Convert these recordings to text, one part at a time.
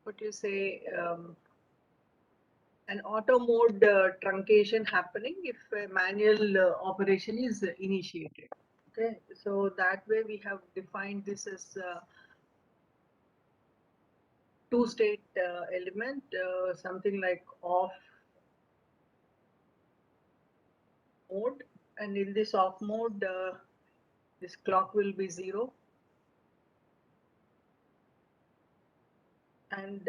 what you say, an auto mode truncation happening if a manual operation is initiated. Okay, so that way we have defined this as two-state element, something like off mode, and in this off mode, this clock will be 0, and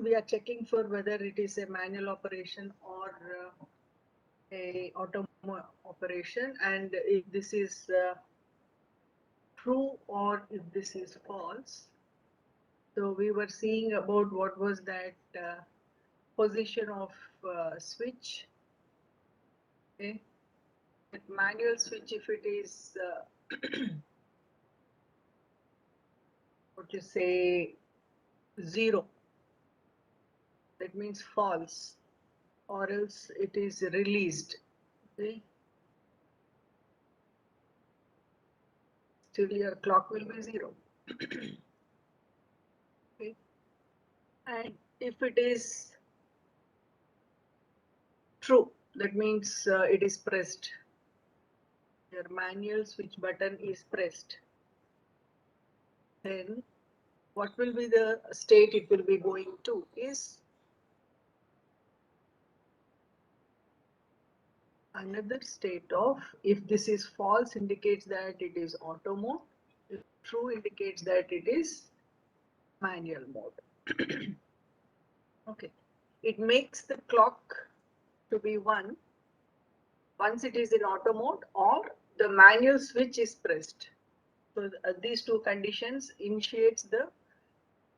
we are checking for whether it is a manual operation or a auto operation, and if this is true or if this is false. So we were seeing about what was that position of switch. Okay, that manual switch, if it is what you say 0, that means false, or else it is released. Okay, still your clock will be 0. Okay, and if it is true, that means it is pressed. Your manual switch button is pressed. Then what will be the state it will be going to is another state of, if this is false, indicates that it is auto mode. If true, indicates that it is manual mode. Okay, it makes the clock to be 1 once it is in auto mode or the manual switch is pressed. So these two conditions initiates the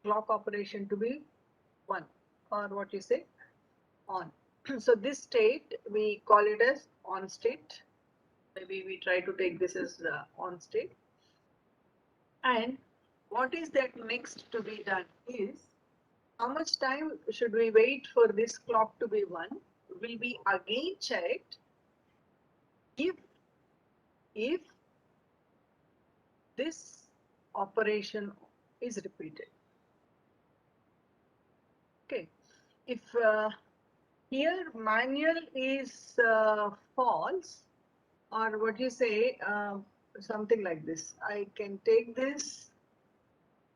clock operation to be 1, or what you say, on. So this state we call it as on state. Maybe we try to take this as on state. And what is that next to be done is, how much time should we wait for this clock to be 1 will be again checked if this operation is repeated. Okay, if here manual is false, or what you say, something like this, I can take this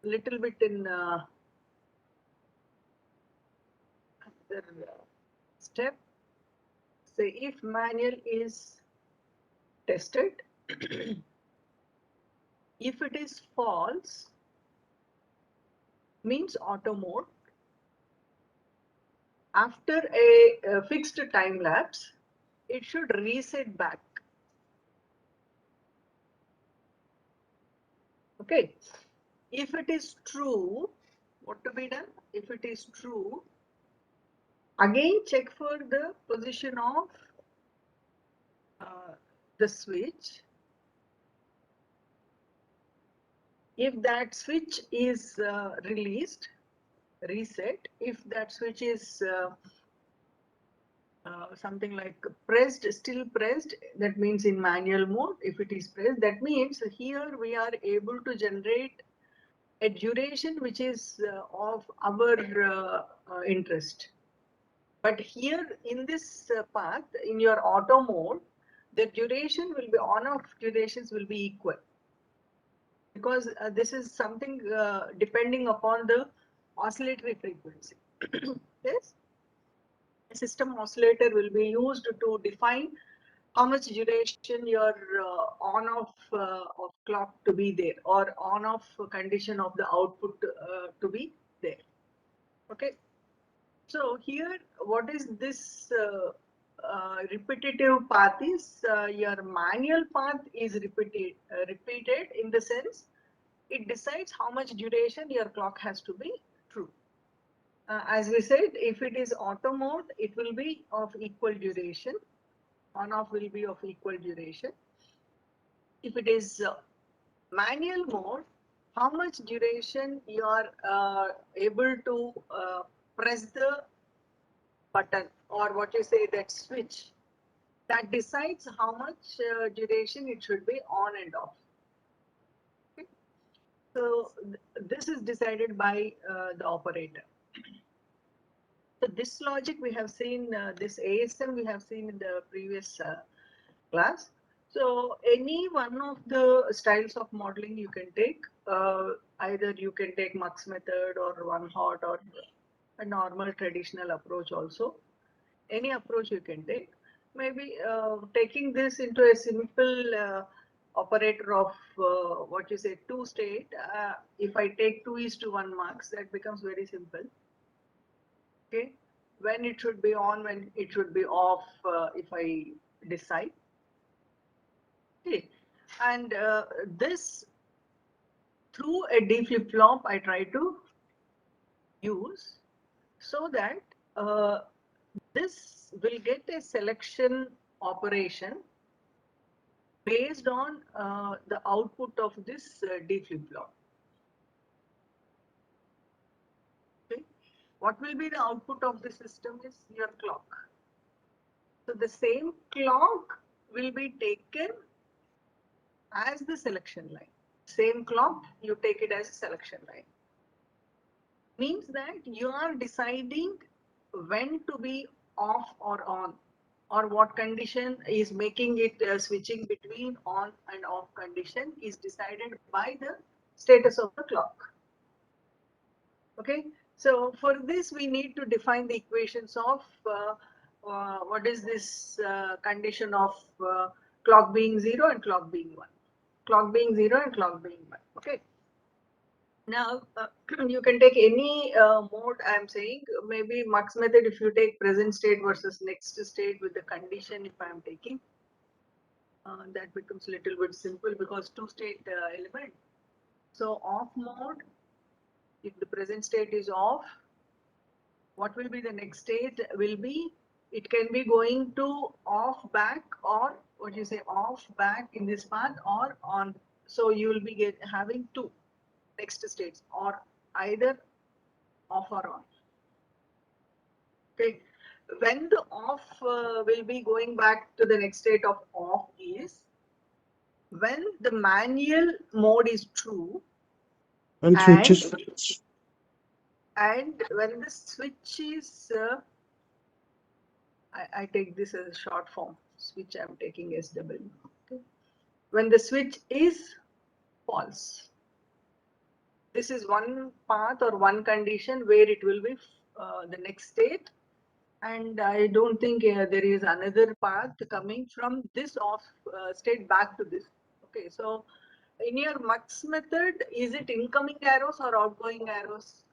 little bit in another step. Say if manual is tested, if it is false, means auto mode. After a fixed time lapse, it should reset back. Okay, if it is true, what to be done? If it is true, again check for the position of the switch. If that switch is released, reset. If that switch is something like pressed, still pressed, that means in manual mode. If it is pressed, that means here we are able to generate a duration which is of our interest. But here in this path, in your auto mode, the duration will be on-off durations will be equal, because this is something depending upon the oscillatory frequency. Yes, a system oscillator will be used to define how much duration your on-off of clock to be there, or on-off condition of the output to be there. Okay, so here what is this repetitive path is, your manual path is repeated in the sense it decides how much duration your clock has to be true. As we said, if it is auto mode, it will be of equal duration. On-off will be of equal duration. If it is manual mode, how much duration you are able to press the button, or what you say, that switch, that decides how much duration it should be on and off. Okay. So this is decided by the operator. So this logic we have seen, this ASM we have seen in the previous class. So any one of the styles of modeling you can take, either you can take Mux method or one hot or a normal traditional approach also. Any approach you can take. Maybe taking this into a simple operator of what you say 2 state. If I take 2:1 marks, that becomes very simple. Okay, when it should be on, when it should be off, if I decide. Okay, and this through a D flip-flop I try to use so that this will get a selection operation based on the output of this D flip-flop. Okay, what will be the output of the system is your clock. So the same clock will be taken as the selection line. Same clock, you take it as a selection line. Means that you are deciding when to be off or on, or what condition is making it switching between on and off condition is decided by the status of the clock. Okay, so for this we need to define the equations of what is this condition of clock being 0 and clock being 1. Clock being 0 and clock being 1. Okay. Now, you can take any mode. I am saying maybe Mux method. If you take present state versus next state with the condition, if I am taking, that becomes a little bit simple because 2 state element. So off mode, if the present state is off, what will be the next state? Will be it can be going to off back or what you say off back in this path or on. So you will be having 2 next states or either off or on. Okay, when the off will be going back to the next state of off is when the manual mode is true And and switches. when the switch is I take this as a short form switch. I'm taking SW. Okay. When the switch is false, this is one path or one condition where it will be the next state. And I don't think there is another path coming from this off state back to this. Okay, so in your Mux method, is it incoming arrows or outgoing arrows?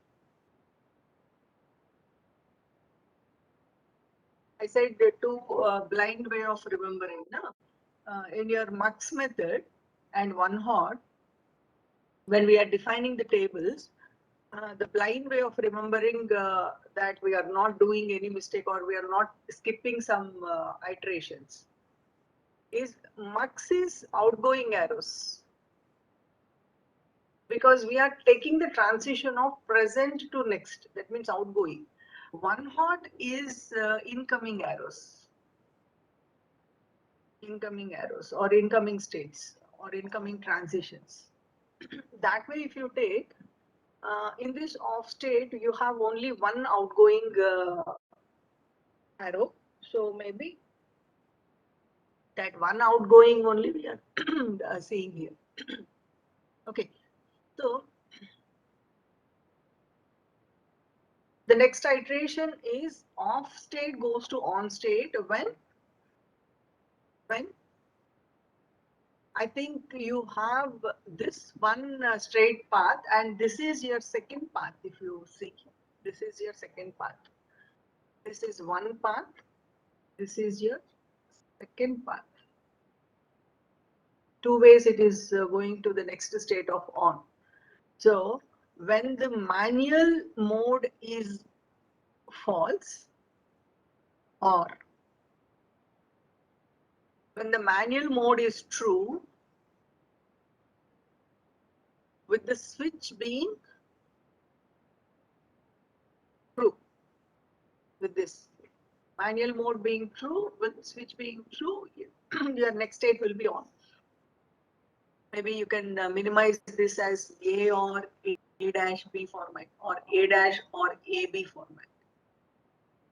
I said the 2 blind way of remembering. No? In your Mux method and one hot, when we are defining the tables, the blind way of remembering that we are not doing any mistake or we are not skipping some iterations is Mux is outgoing arrows because we are taking the transition of present to next. That means outgoing. One hot is incoming arrows or incoming states or incoming transitions. That way, if you take in this off state, you have only one outgoing arrow. So maybe that one outgoing only we are seeing here. Okay, so the next iteration is off state goes to on state when I think you have this one straight path and this is your second path. If you see, this is your second path. This is one path. This is your second path. 2 ways it is going to the next state of on. So when the manual mode is false or when the manual mode is true with the switch being true, with this manual mode being true with switch being true, your next state will be on. Maybe you can minimize this as A or A dash B format or A dash or AB format.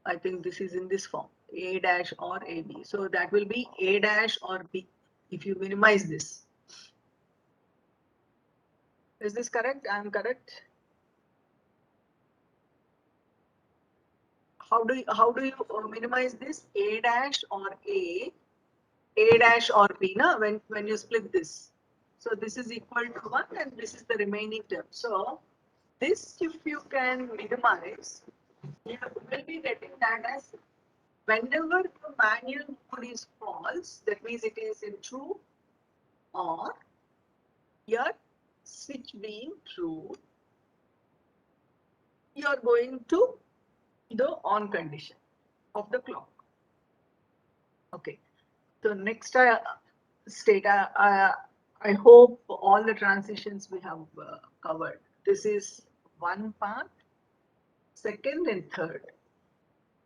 I think this is in this form, A dash or AB. So that will be A dash or B if you minimize this. Is this correct? I am correct. How do you minimize this? A dash or A dash or B, na, when you split this. So this is equal to 1 and this is the remaining term. So this, if you can minimize, you will be getting that as whenever the manual mode is false, that means it is in true, or your switch being true, you are going to the on condition of the clock. Okay. So next state, I hope all the transitions we have covered. This is one path, second and third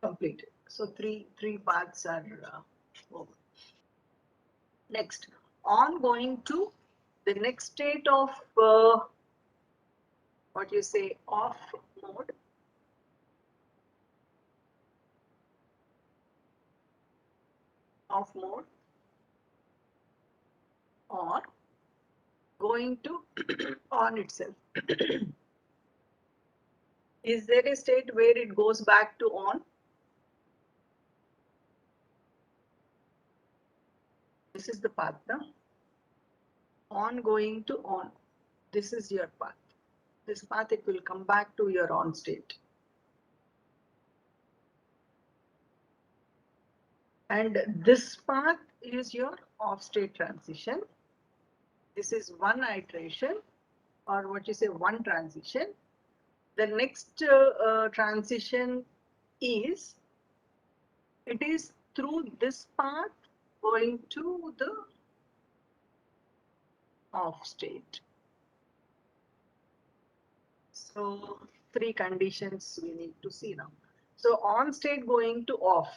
completed. So three paths are over. Next, on going to the next state of what you say off mode. Off mode or going to on itself. Is there a state where it goes back to on? This is the path now. On going to on. This is your path. This path, it will come back to your on state. And this path is your off state transition. This is one iteration, or what you say, one transition. The next transition is, it is through this path going to the off state. So three conditions we need to see now. So on state going to off,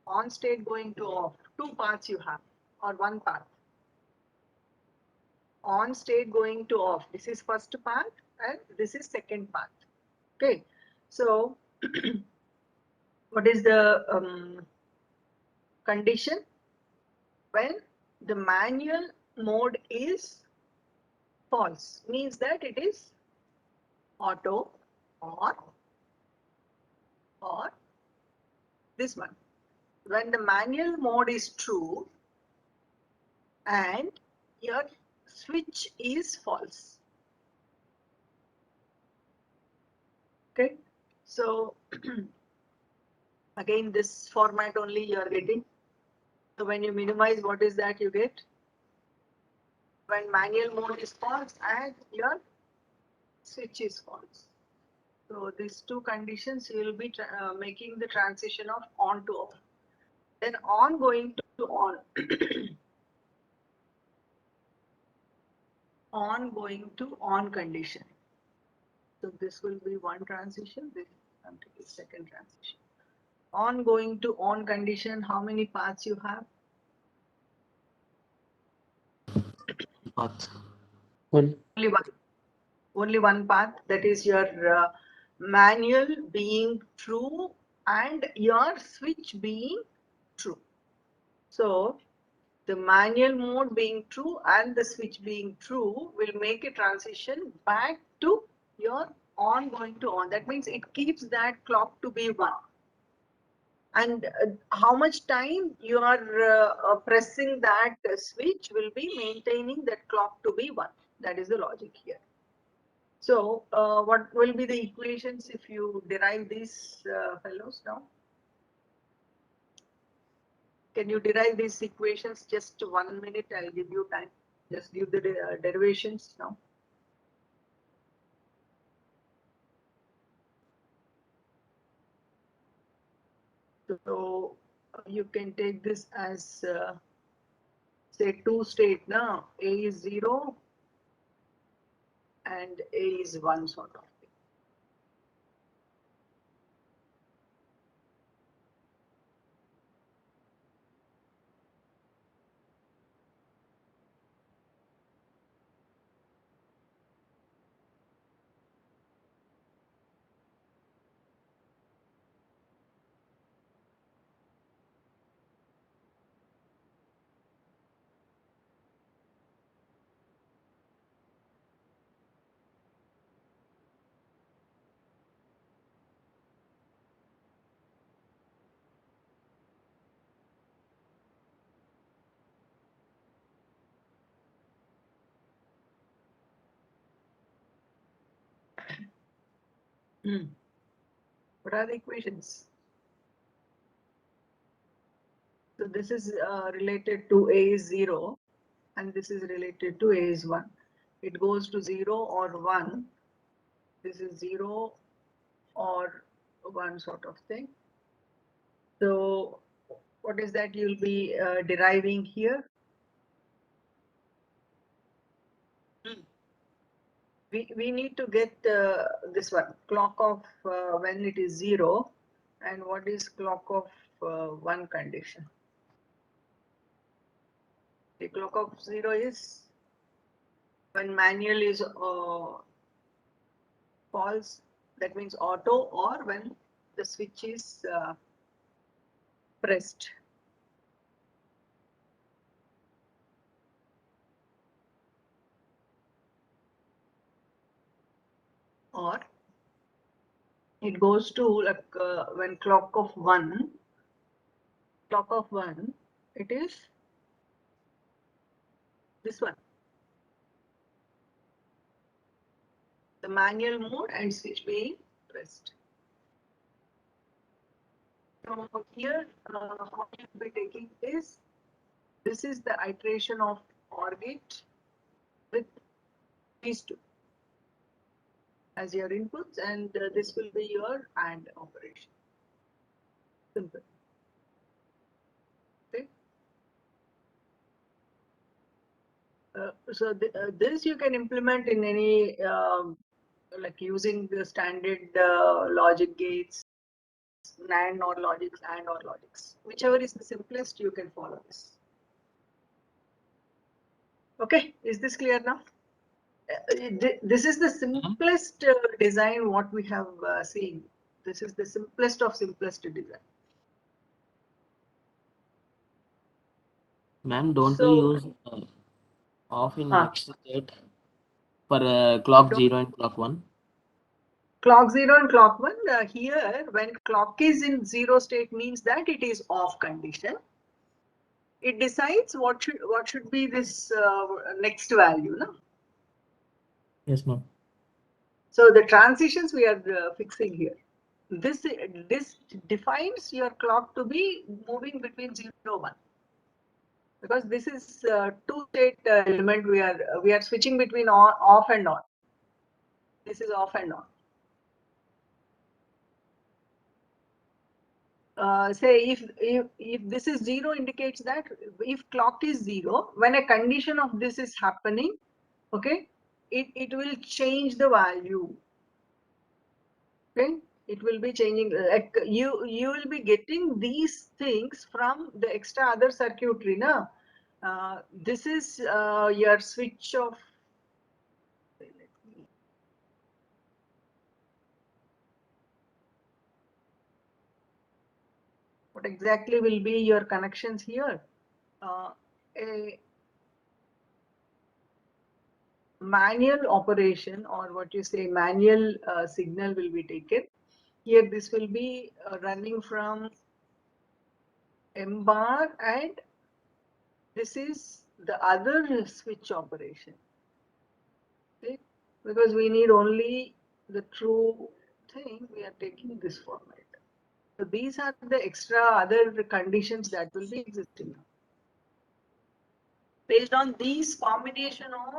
on state going to off, two paths you have or one path. On state going to off, this is first path and this is second path. Okay, so what is the condition? When the manual mode is false, means that it is auto, or this one. When the manual mode is true and your switch is false. Okay, so again this format only you are getting. So when you minimize, what is that you get? When manual mode is false and your switch is false. So these two conditions you will be making the transition of on to off. Then on going to on. On going to on condition. So this will be one transition, this is second transition. On going to on condition, how many paths you have? Path. One. Only one. Only one path, that is your manual being true and your switch being true. So the manual mode being true and the switch being true will make a transition back to your on going to on. That means it keeps that clock to be 1. And how much time you are pressing that switch will be maintaining that clock to be 1. That is the logic here. So what will be the equations if you derive these fellows now? Can you derive these equations? Just 1 minute, I'll give you time. Just give the derivations now. So you can take this as say two state now. A is 0 and A is 1 sort of thing. What are the equations? So this is related to A is 0 and this is related to A is 1. It goes to 0 or 1. This is 0 or 1 sort of thing. So what is that you'll be deriving here? We need to get this one, clock of when it is 0 and what is clock of 1 condition. The clock of 0 is when manual is false, that means auto, or when the switch is pressed. Or it goes to like when clock of 1, it is this one, the manual mode and switch being pressed. So here, how you'll be taking this is the iteration of OR gate with these two as your inputs, and this will be your AND operation. Simple. Okay. So this you can implement in any like using the standard logic gates, NAND or logics, AND or logics, whichever is the simplest, you can follow this. Okay, is this clear now? This is the simplest design what we have seen. This is the simplest of simplest design. Ma'am, don't we So use off in next state for clock 0 and clock 1? clock 0 and clock 1, here when clock is in 0 state means that it is off condition. It decides what should be this next value, no? Yes, ma'am. So the transitions we are fixing here. This defines your clock to be moving between 0 and 1, because this is two state element we are switching between off and on. This is off and on. Say if this is 0 indicates that if clock is 0, when a condition of this is happening, okay, it will change the value. Okay, it will be changing. Like you will be getting these things from the extra other circuitry. Now, this is your switch of. What exactly will be your connections here? A manual operation, or what you say manual signal will be taken. Here this will be running from M bar, and this is the other switch operation. Okay? Because we need only the true thing, we are taking this format. So these are the extra other conditions that will be existing. Based on these combination of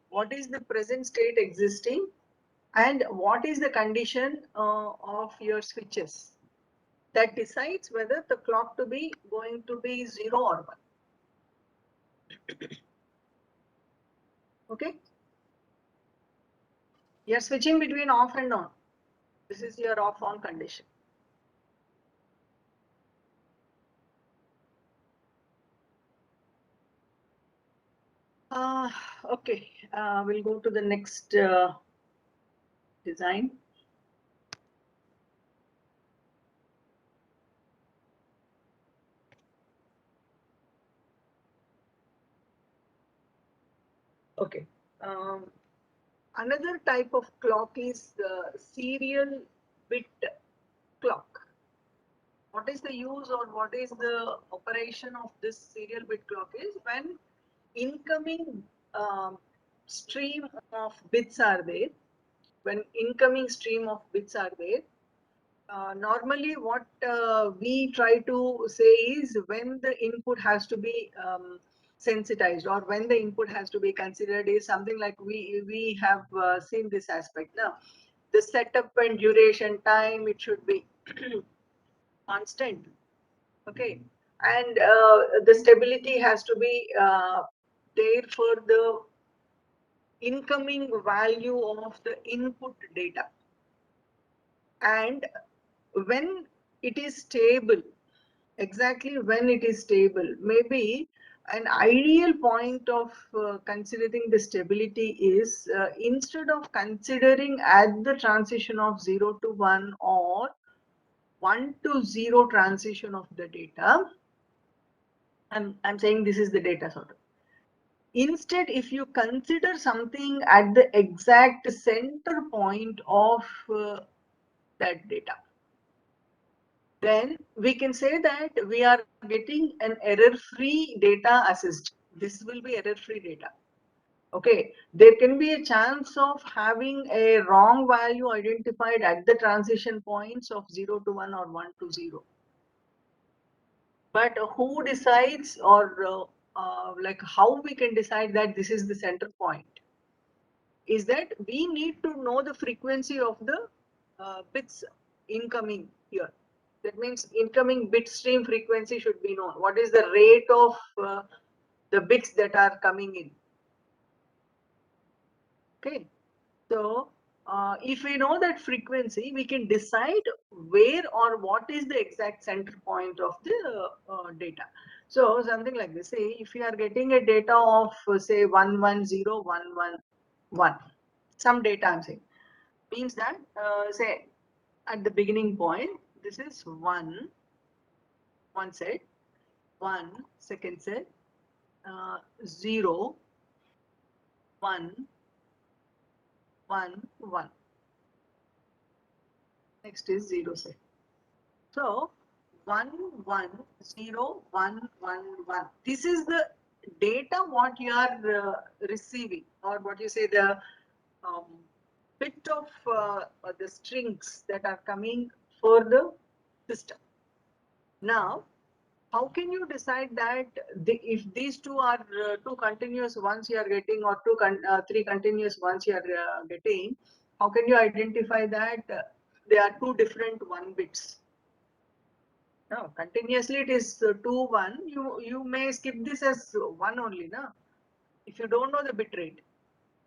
what is the present state existing and what is the condition of your switches, that decides whether the clock to be going to be 0 or 1. Okay, you're switching between off and on. This is your off on condition. Okay, we'll go to the next design. Okay. Another type of clock is the serial bit clock. What is the use or what is the operation of this serial bit clock is when incoming stream of bits are there. when incoming stream of bits are there, normally what we try to say is when the input has to be sensitized, or when the input has to be considered, is something like we have seen this aspect now. The setup and duration time, it should be constant. Okay, and the stability has to be there for the incoming value of the input data. And when it is stable, exactly when it is stable, maybe an ideal point of considering the stability is instead of considering at the transition of 0 to 1 or 1 to 0 transition of the data. I'm saying this is the data sort of. Instead, if you consider something at the exact center point of that data, then we can say that we are getting an error-free data assist. This will be error-free data. Okay, there can be a chance of having a wrong value identified at the transition points of 0 to 1 or 1 to 0. But who decides, or like how we can decide that this is the center point? Is that we need to know the frequency of the bits incoming here. That means incoming bit stream frequency should be known. What is the rate of the bits that are coming in? Okay, so if we know that frequency, we can decide where or what is the exact center point of the data. So something like this, say if you are getting a data of say 110111, some data I'm saying, means that say at the beginning point, this is one set, one second set, 0, 1, 1, 1. Next is 0 set. So 1, 1, 0, 1, 1, 1. This is the data what you are receiving, or what you say the um, bit of the strings that are coming for the system. Now, how can you decide that if these two are two continuous ones you are getting, or three continuous ones you are getting? How can you identify that they are two different 1 bits? No, continuously it is 2 1. You may skip this as 1 only, no? If you don't know the bit rate.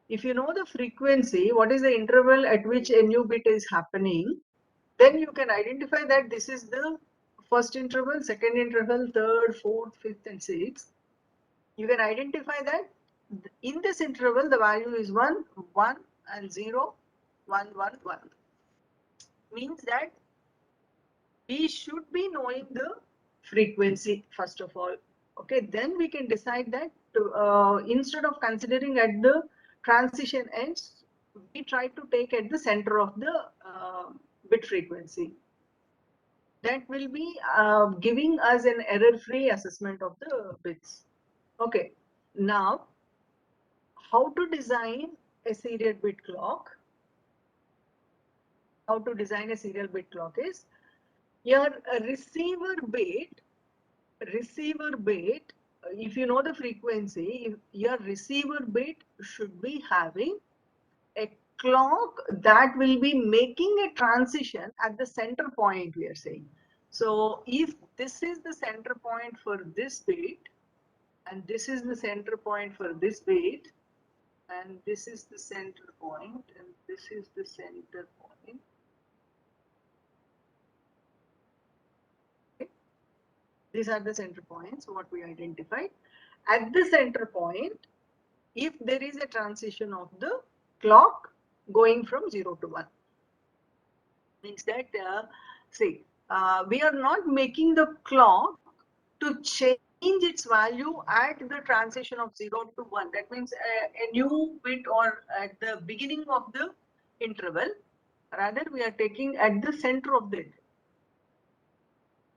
If you know the frequency, what is the interval at which a new bit is happening, then you can identify that this is the first interval, second interval, third, fourth, fifth, and sixth. You can identify that in this interval the value is 1, 1, and 0, 1, 1, 1. Means that we should be knowing the frequency first of all. Okay, then we can decide that instead of considering at the transition ends, we try to take at the center of the bit frequency. That will be giving us an error-free assessment of the bits. Okay, now how to design a serial bit clock? How to design a serial bit clock is your receiver bit, if you know the frequency, your receiver bit should be having a clock that will be making a transition at the center point, we are saying. So if this is the center point for this bit, and this is the center point for this bit, and this is the center point, and this is the center point. Okay. These are the center points, what we identified. At the center point, if there is a transition of the clock going from 0 to 1, means that see we are not making the clock to change its value at the transition of 0 to 1. That means a new bit or at the beginning of the interval. Rather, we are taking at the center of the interval.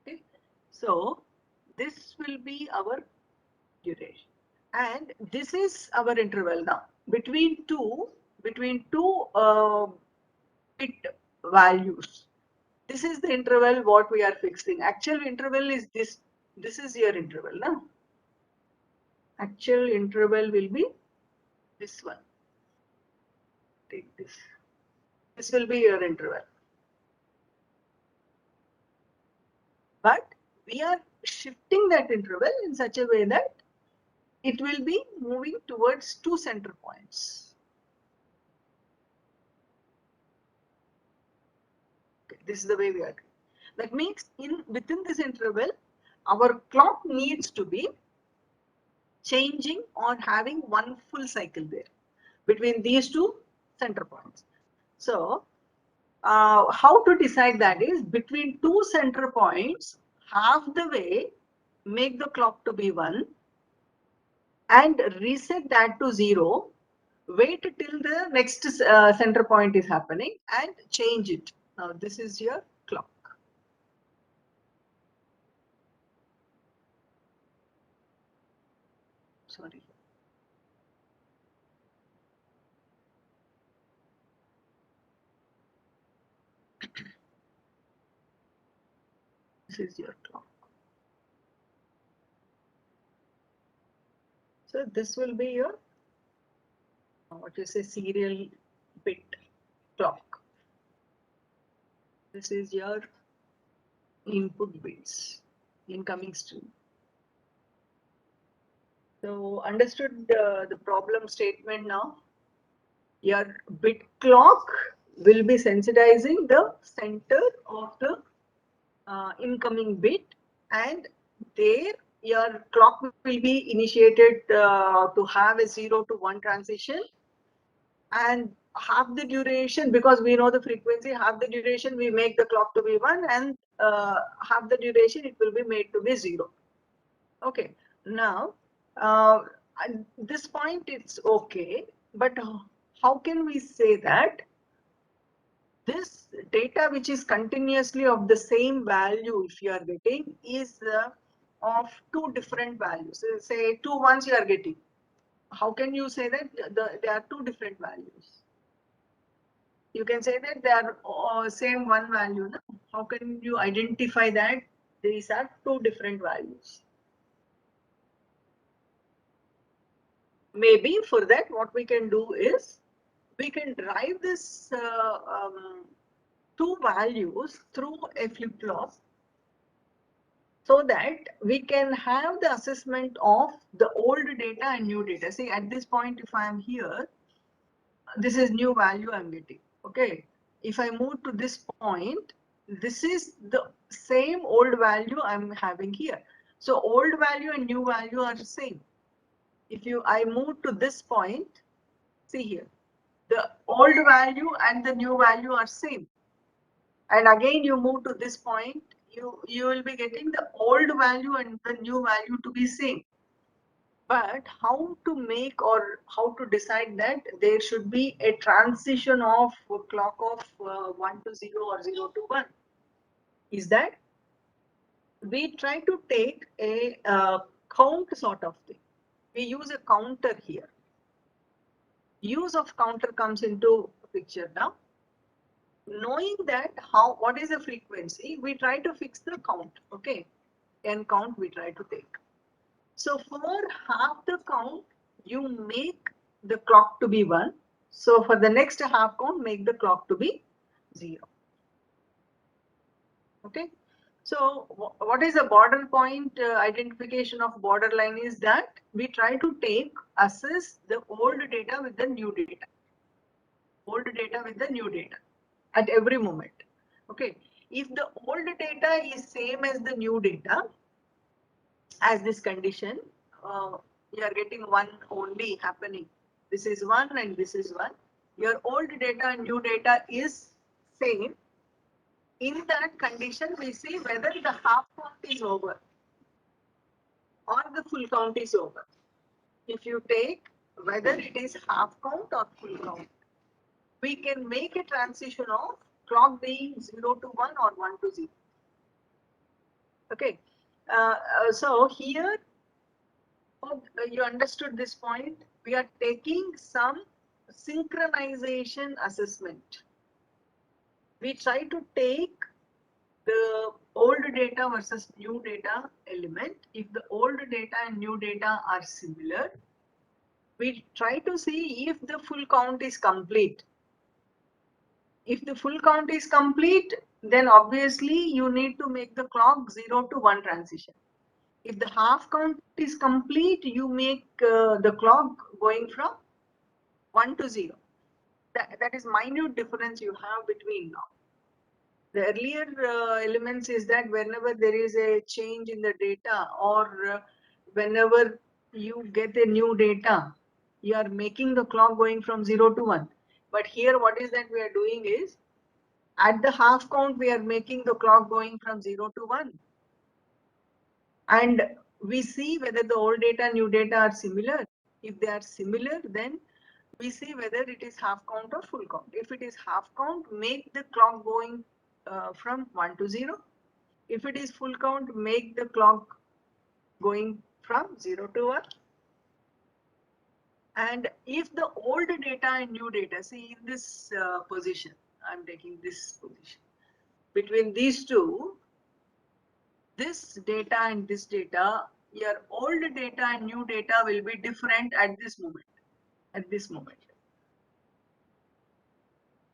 Okay, so this will be our duration, and this is our interval now between two bit values. This is the interval what we are fixing. Actual interval is this. This is your interval, no? Actual interval will be this one. Take this. This will be your interval. But we are shifting that interval in such a way that it will be moving towards two center points. Okay, this is the way we are doing. That means within this interval, our clock needs to be changing or having one full cycle there between these two center points. So how to decide that is between two center points, half the way make the clock to be 1 and reset that to 0, wait till the next center point is happening and change it. Now this is your clock. Sorry. This is your clock. So this will be your what you say serial bit clock. This is your input bits, incoming stream. So understood the problem statement now. Your bit clock will be sensitizing the center of the incoming bit, and there your clock will be initiated to have a 0 to 1 transition, and half the duration, because we know the frequency, half the duration we make the clock to be 1 and half the duration it will be made to be 0. Okay, now at this point it's okay, but how can we say that this data which is continuously of the same value if you are getting is of two different values? Say 2 ones you are getting. How can you say that there are two different values? You can say that they are same one value. No? How can you identify that these are two different values? Maybe for that what we can do is we can drive this two values through a flip-flop so that we can have the assessment of the old data and new data. See, at this point, if I am here, this is new value I'm getting. Okay. If I move to this point, this is the same old value I'm having here. So old value and new value are the same. If I move to this point, see here, the old value and the new value are same. And again, you move to this point, you will be getting the old value and the new value to be same. But how to make or how to decide that there should be a transition of clock of 1 to 0 or 0 to 1 is that we try to take a count sort of thing. We use a counter here. Use of counter comes into picture now. Knowing that what is the frequency, we try to fix the count. Okay, n count we try to take. So for half the count, you make the clock to be 1. So for the next half count, make the clock to be 0. Okay. So what is the border point identification of borderline is that we try to assess the old data with the new data. Old data with the new data at every moment. Okay. If the old data is same as the new data, as this condition, you are getting one only happening. This is 1 and this is 1. Your old data and new data is same. In that condition, we see whether the half count is over or the full count is over. If you take whether it is half count or full count, we can make a transition of clock being 0 to 1 or 1 to 0. Okay. So here, you understood this point. We are taking some synchronization assessment. we try to take the old data versus new data element. If the old data and new data are similar, we try to see if the full count is complete. If the full count is complete, then obviously you need to make the clock 0 to 1 transition. If the half count is complete, you make the clock going from 1 to 0. That is minute difference you have between now. The earlier elements is that whenever there is a change in the data, or whenever you get a new data, you are making the clock going from 0 to 1. But here what is that we are doing is, at the half count we are making the clock going from 0 to 1. And we see whether the old data and new data are similar. If they are similar, then we see whether it is half count or full count. If it is half count, make the clock going from 1 to 0. If it is full count, make the clock going from 0 to 1. And if the old data and new data, see in this position, I'm taking this position. Between these two, this data and this data, your old data and new data will be different at this moment. At this moment.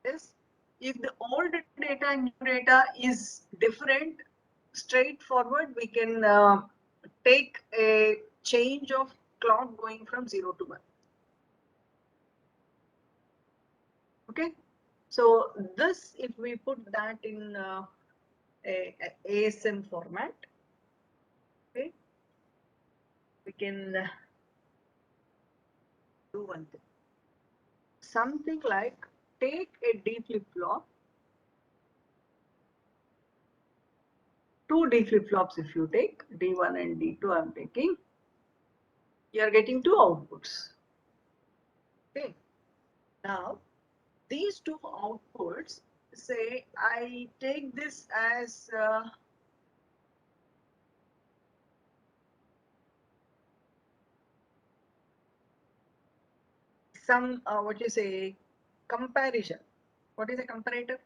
Yes, if the old data and new data is different, straightforward, we can take a change of clock going from 0 to 1. Okay, so this, if we put that in a ASM format, okay, we can do one thing. Something like, take a D flip-flop, 2 D flip-flops if you take, D1 and D2 I'm taking, you are getting 2 outputs. Okay, now these 2 outputs, say I take this as some what you say, comparison. What is a comparator?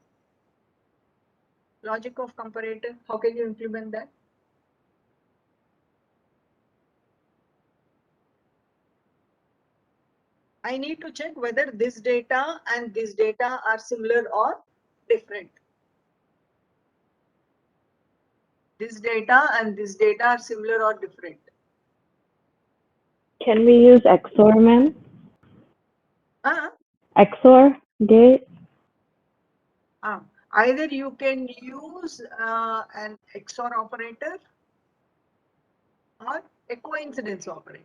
Logic of comparator, how can you implement that? I need to check whether this data and this data are similar or different. This data and this data are similar or different. Can we use XOR, ma'am? XOR gate? Either you can use an XOR operator or a coincidence operator.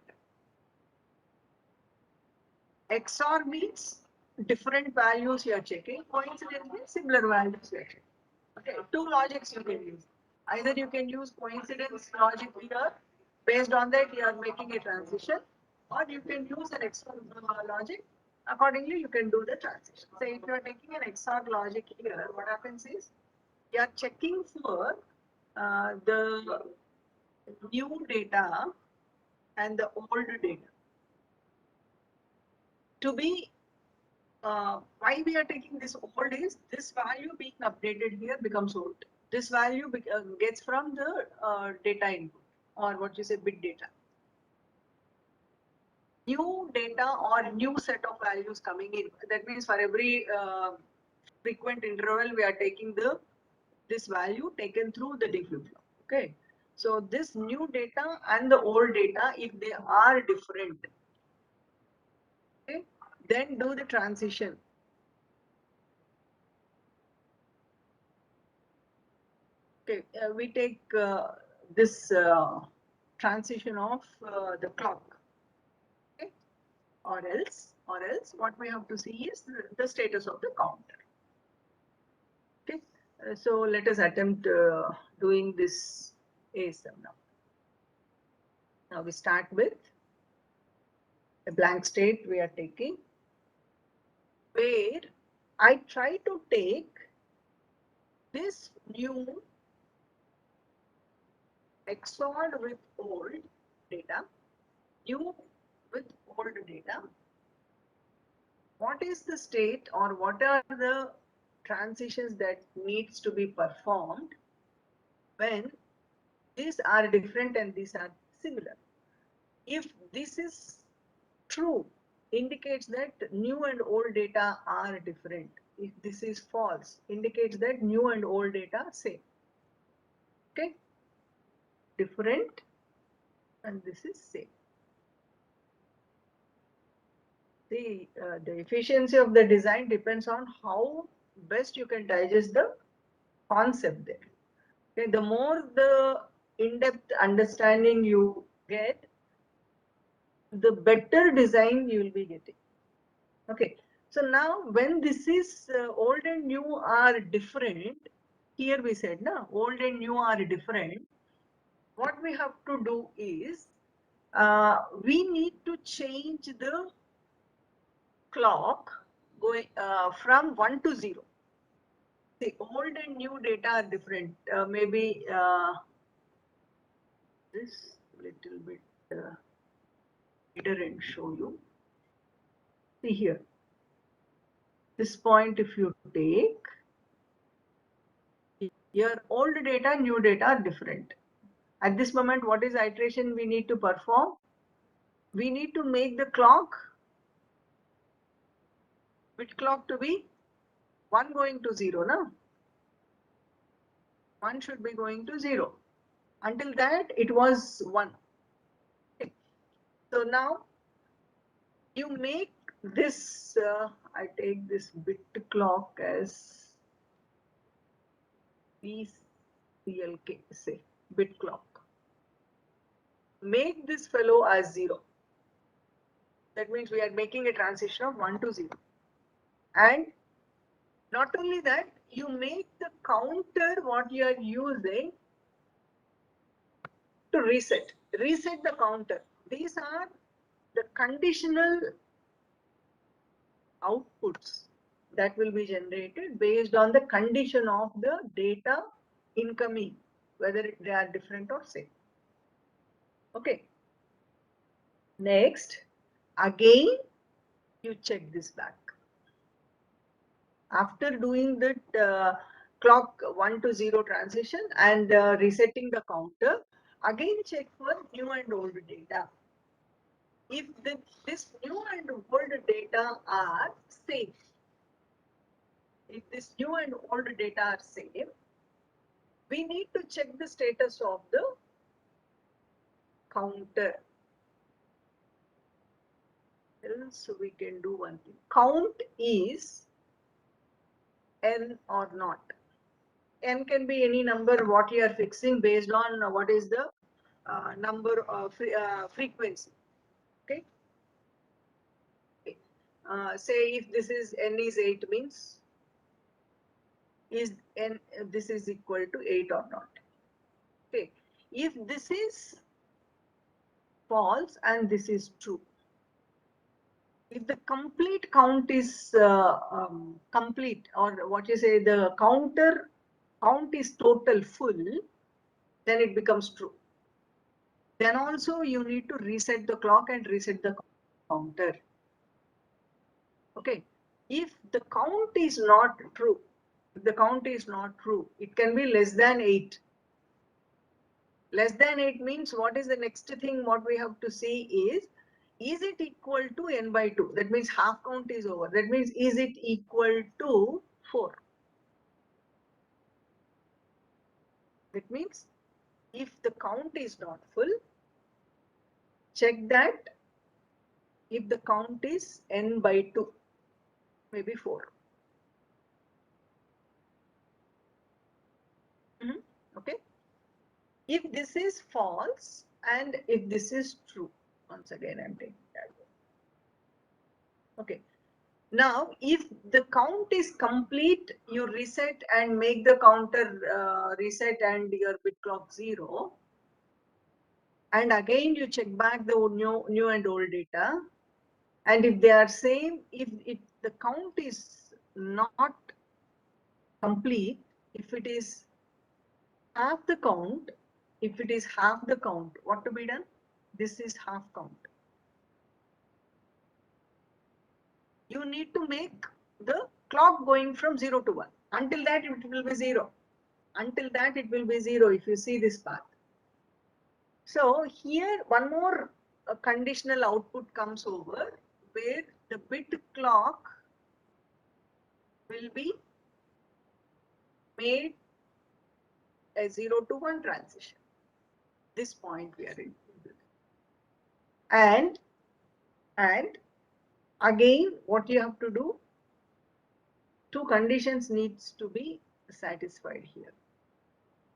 XOR means different values you are checking. Coincidence means similar values you are checking. Okay, 2 logics you can use. Either you can use coincidence logic here. Based on that, you are making a transition, or you can use an XOR logic. Accordingly, you can do the transition. So if you are taking an XOR logic here, what happens is you are checking for the new data and the old data to be why we are taking this old is this value being updated here becomes old. This value gets from the data input, or what you say, bit data. New data or new set of values coming in. That means for every frequent interval, we are taking this value taken through the D flip-flop. Okay, so this new data and the old data, if they are different, okay, then do the transition. Okay, we take this transition of the clock. Okay, or else what we have to see is the status of the counter. Okay, so let us attempt doing this ASM now. Now we start with a blank state we are taking, where I try to take this new XORed with old data, new with old data. What is the state, or what are the transitions that needs to be performed when these are different and these are similar. If this is true, indicates that new and old data are different. If this is false, indicates that new and old data are same. Okay, different and this is same. The efficiency of the design depends on how best you can digest the concept there. Okay, the more the in-depth understanding you get, the better design you will be getting. Okay, so now when this is old and new are different, here we said, no, old and new are different. What we have to do is, we need to change the clock going from 1 to 0. The old and new data are different. Maybe this little bit later and show you. See here. This point, if you take, your old data, new data are different. At this moment, what is iteration we need to perform? We need to make the clock, bit clock to be 1 going to 0, no? 1 should be going to 0. Until that, it was 1. Okay. So now, you make this, I take this bit clock as BCLK, say, bit clock. Make this fellow as 0. That means we are making a transition of 1 to 0. And not only that, you make the counter what you are using to reset. Reset the counter. These are the conditional outputs that will be generated based on the condition of the data incoming, whether they are different or same. Okay. Next, again, you check this back. After doing that clock 1 to 0 transition and resetting the counter, again check for new and old data. If this new and old data are same, if this new and old data are same, we need to check the status of the counter. Else we can do one thing. Count is n or not. N can be any number what you are fixing based on what is the number of frequency. Okay. Say if this is n is 8 means is n this is equal to 8 or not. Okay. If this is false and this is true, if the complete count is complete, or what you say, the count is total full, then it becomes true. Then also you need to reset the clock and reset the counter. Okay. If the count is not true, it can be less than 8. Less than 8 means what is the next thing what we have to see is it equal to n by 2? That means half count is over. That means is it equal to 4? That means if the count is not full, check that if the count is n by 2, maybe 4. Okay. If this is false and if this is true, once again I'm taking that. Okay. Now, if the count is complete, you reset and make the counter reset and your bit clock 0. And again, you check back the new and old data. And if they are same, if the count is not complete, if it is half the count, what to be done? This is half count. You need to make the clock going from 0 to 1. Until that it will be 0. Until that it will be 0 if you see this path. So here one more conditional output comes over where the bit clock will be made a 0 to 1 transition. This point we are in. And again what you have to do, two conditions needs to be satisfied here.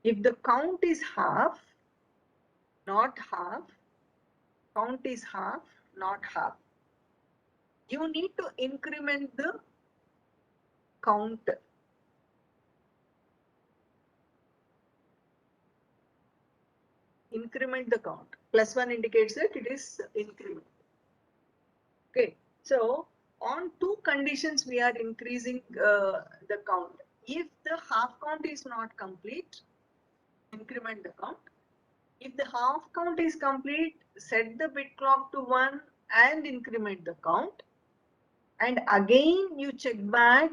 If the count is half, not half, count is half, not half, you need to increment the count. Increment the count. +1 indicates that it is increment. Okay, so on two conditions we are increasing the count. If the half count is not complete, increment the count. If the half count is complete, set the bit clock to 1 and increment the count. And again you check back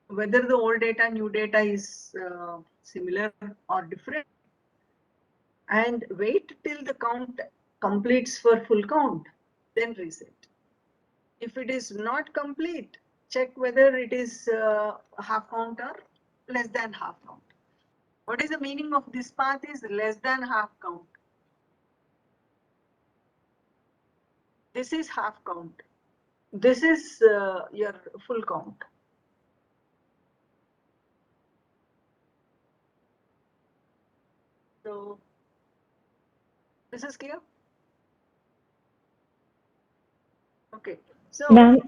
whether the old data, new data is similar or different. And wait till the count completes for full count, then reset. If it is not complete, check whether it is half count or less than half count. What is the meaning of this path is less than half count. This is half count. This is your full count. So this is clear? Okay. So Ma'am,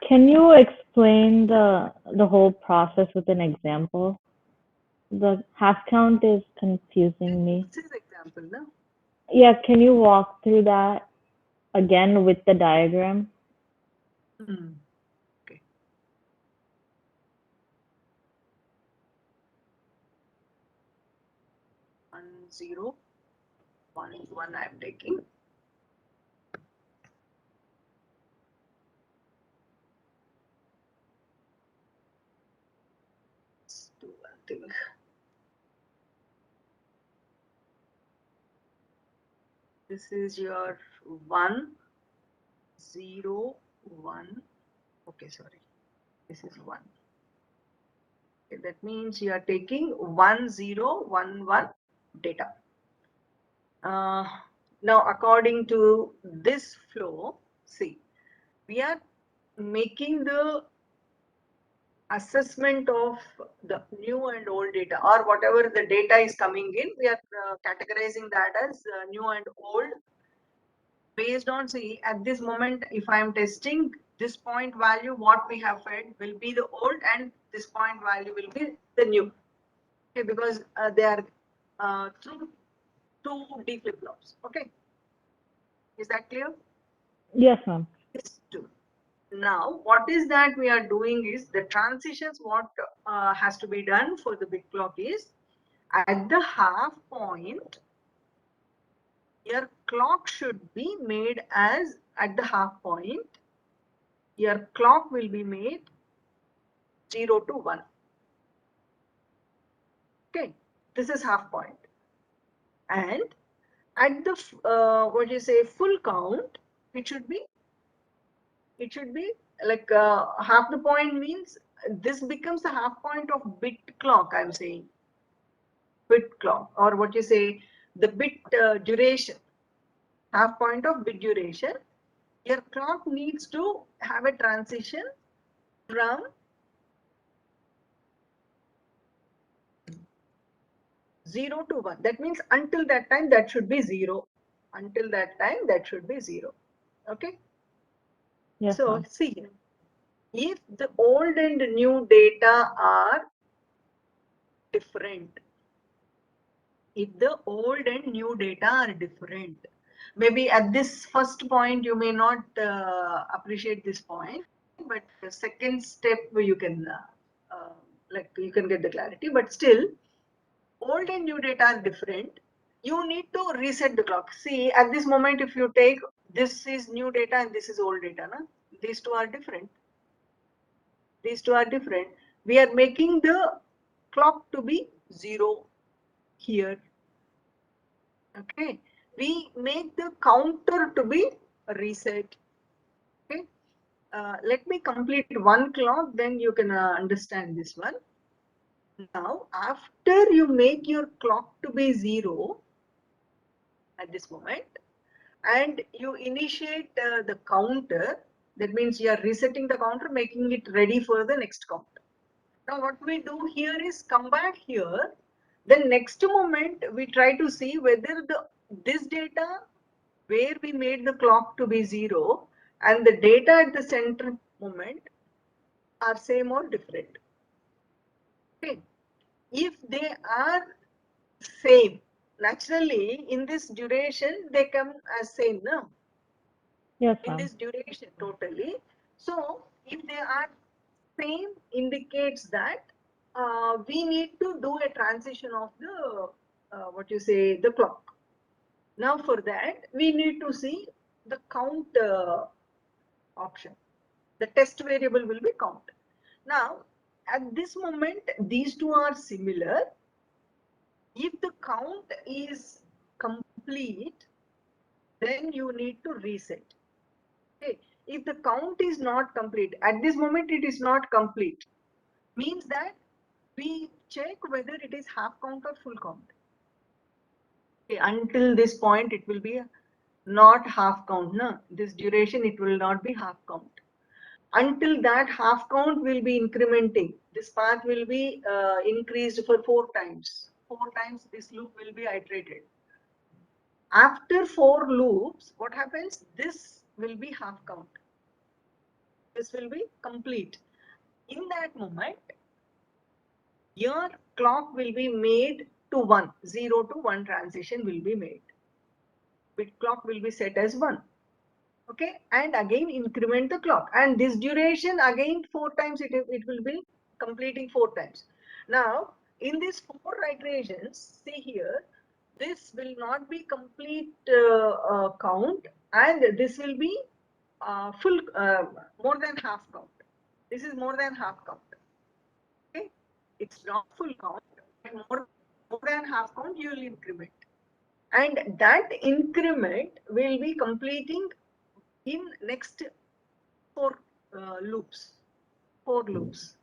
can you explain the whole process with an example? The half count is confusing me. This is example, no? Yeah, can you walk through that again with the diagram? Okay. One, 0, 1, 1 I am taking. Let's do one thing. This is your 1, 0, 1. Okay, sorry. This is 1. Okay, that means you are taking 1, 0, 1, 1 data. Now, according to this flow, see, we are making the assessment of the new and old data, or whatever the data is coming in, we are categorizing that as new and old based on, see, at this moment, if I am testing this point value, what we have fed will be the old and this point value will be the new. Okay, because they are through two D flip-flops. Okay, is that clear? Yes, ma'am. Yes, two. Now, what is that we are doing is the transitions. What has to be done for the bit clock is at the half point, your clock should be made as at the half point, your clock will be made 0 to 1. Okay, this is half point. And at the what you say full count, it should be like half the point means this becomes the half point of bit clock. I'm saying bit clock, or what you say the bit duration, half point of bit duration. Your clock needs to have a transition from 0 to 1. That means until that time that should be 0. Until that time that should be 0. Okay. Yes, So ma'am. see, if the old and new data are different, if the old and new data are different, maybe at this first point you may not appreciate this point, but the second step you can like you can get the clarity. But still, old and new data are different. You need to reset the clock. See, at this moment, if you take this is new data and this is old data, na? These two are different. These two are different. We are making the clock to be 0 here. Okay. We make the counter to be reset. Okay. Let me complete one clock, then you can understand this one. Now, after you make your clock to be 0 at this moment, and you initiate the counter, that means you are resetting the counter, making it ready for the next count. Now what we do here is come back here. The next moment we try to see whether this data where we made the clock to be 0 and the data at the center moment are same or different. Okay. If they are same, naturally in this duration they come as same, no? Yes, In ma'am. this duration totally. So if they are same, indicates that we need to do a transition of the the clock. Now for that we need to see the count option. The test variable will be count. Now at this moment these two are similar. If the count is complete, then you need to reset. Okay. If the count is not complete, at this moment it is not complete, means that we check whether it is half count or full count. Okay. Until this point it will be not half count. No? This duration it will not be half count. Until that half count will be incrementing. This path will be increased for 4 times. 4 times this loop will be iterated. After 4 loops, what happens? This will be half count. This will be complete. In that moment, your clock will be made to 1. 0 to 1 transition will be made. Bit clock will be set as 1. Okay, and again increment the clock. And this duration again 4 times it will be completing 4 times. Now, in these 4 iterations, see here, this will not be complete count, and this will be full more than half count. This is more than half count. Okay, it's not full count, but more than half count you will increment, and that increment will be completing in next 4 loops. 4 loops.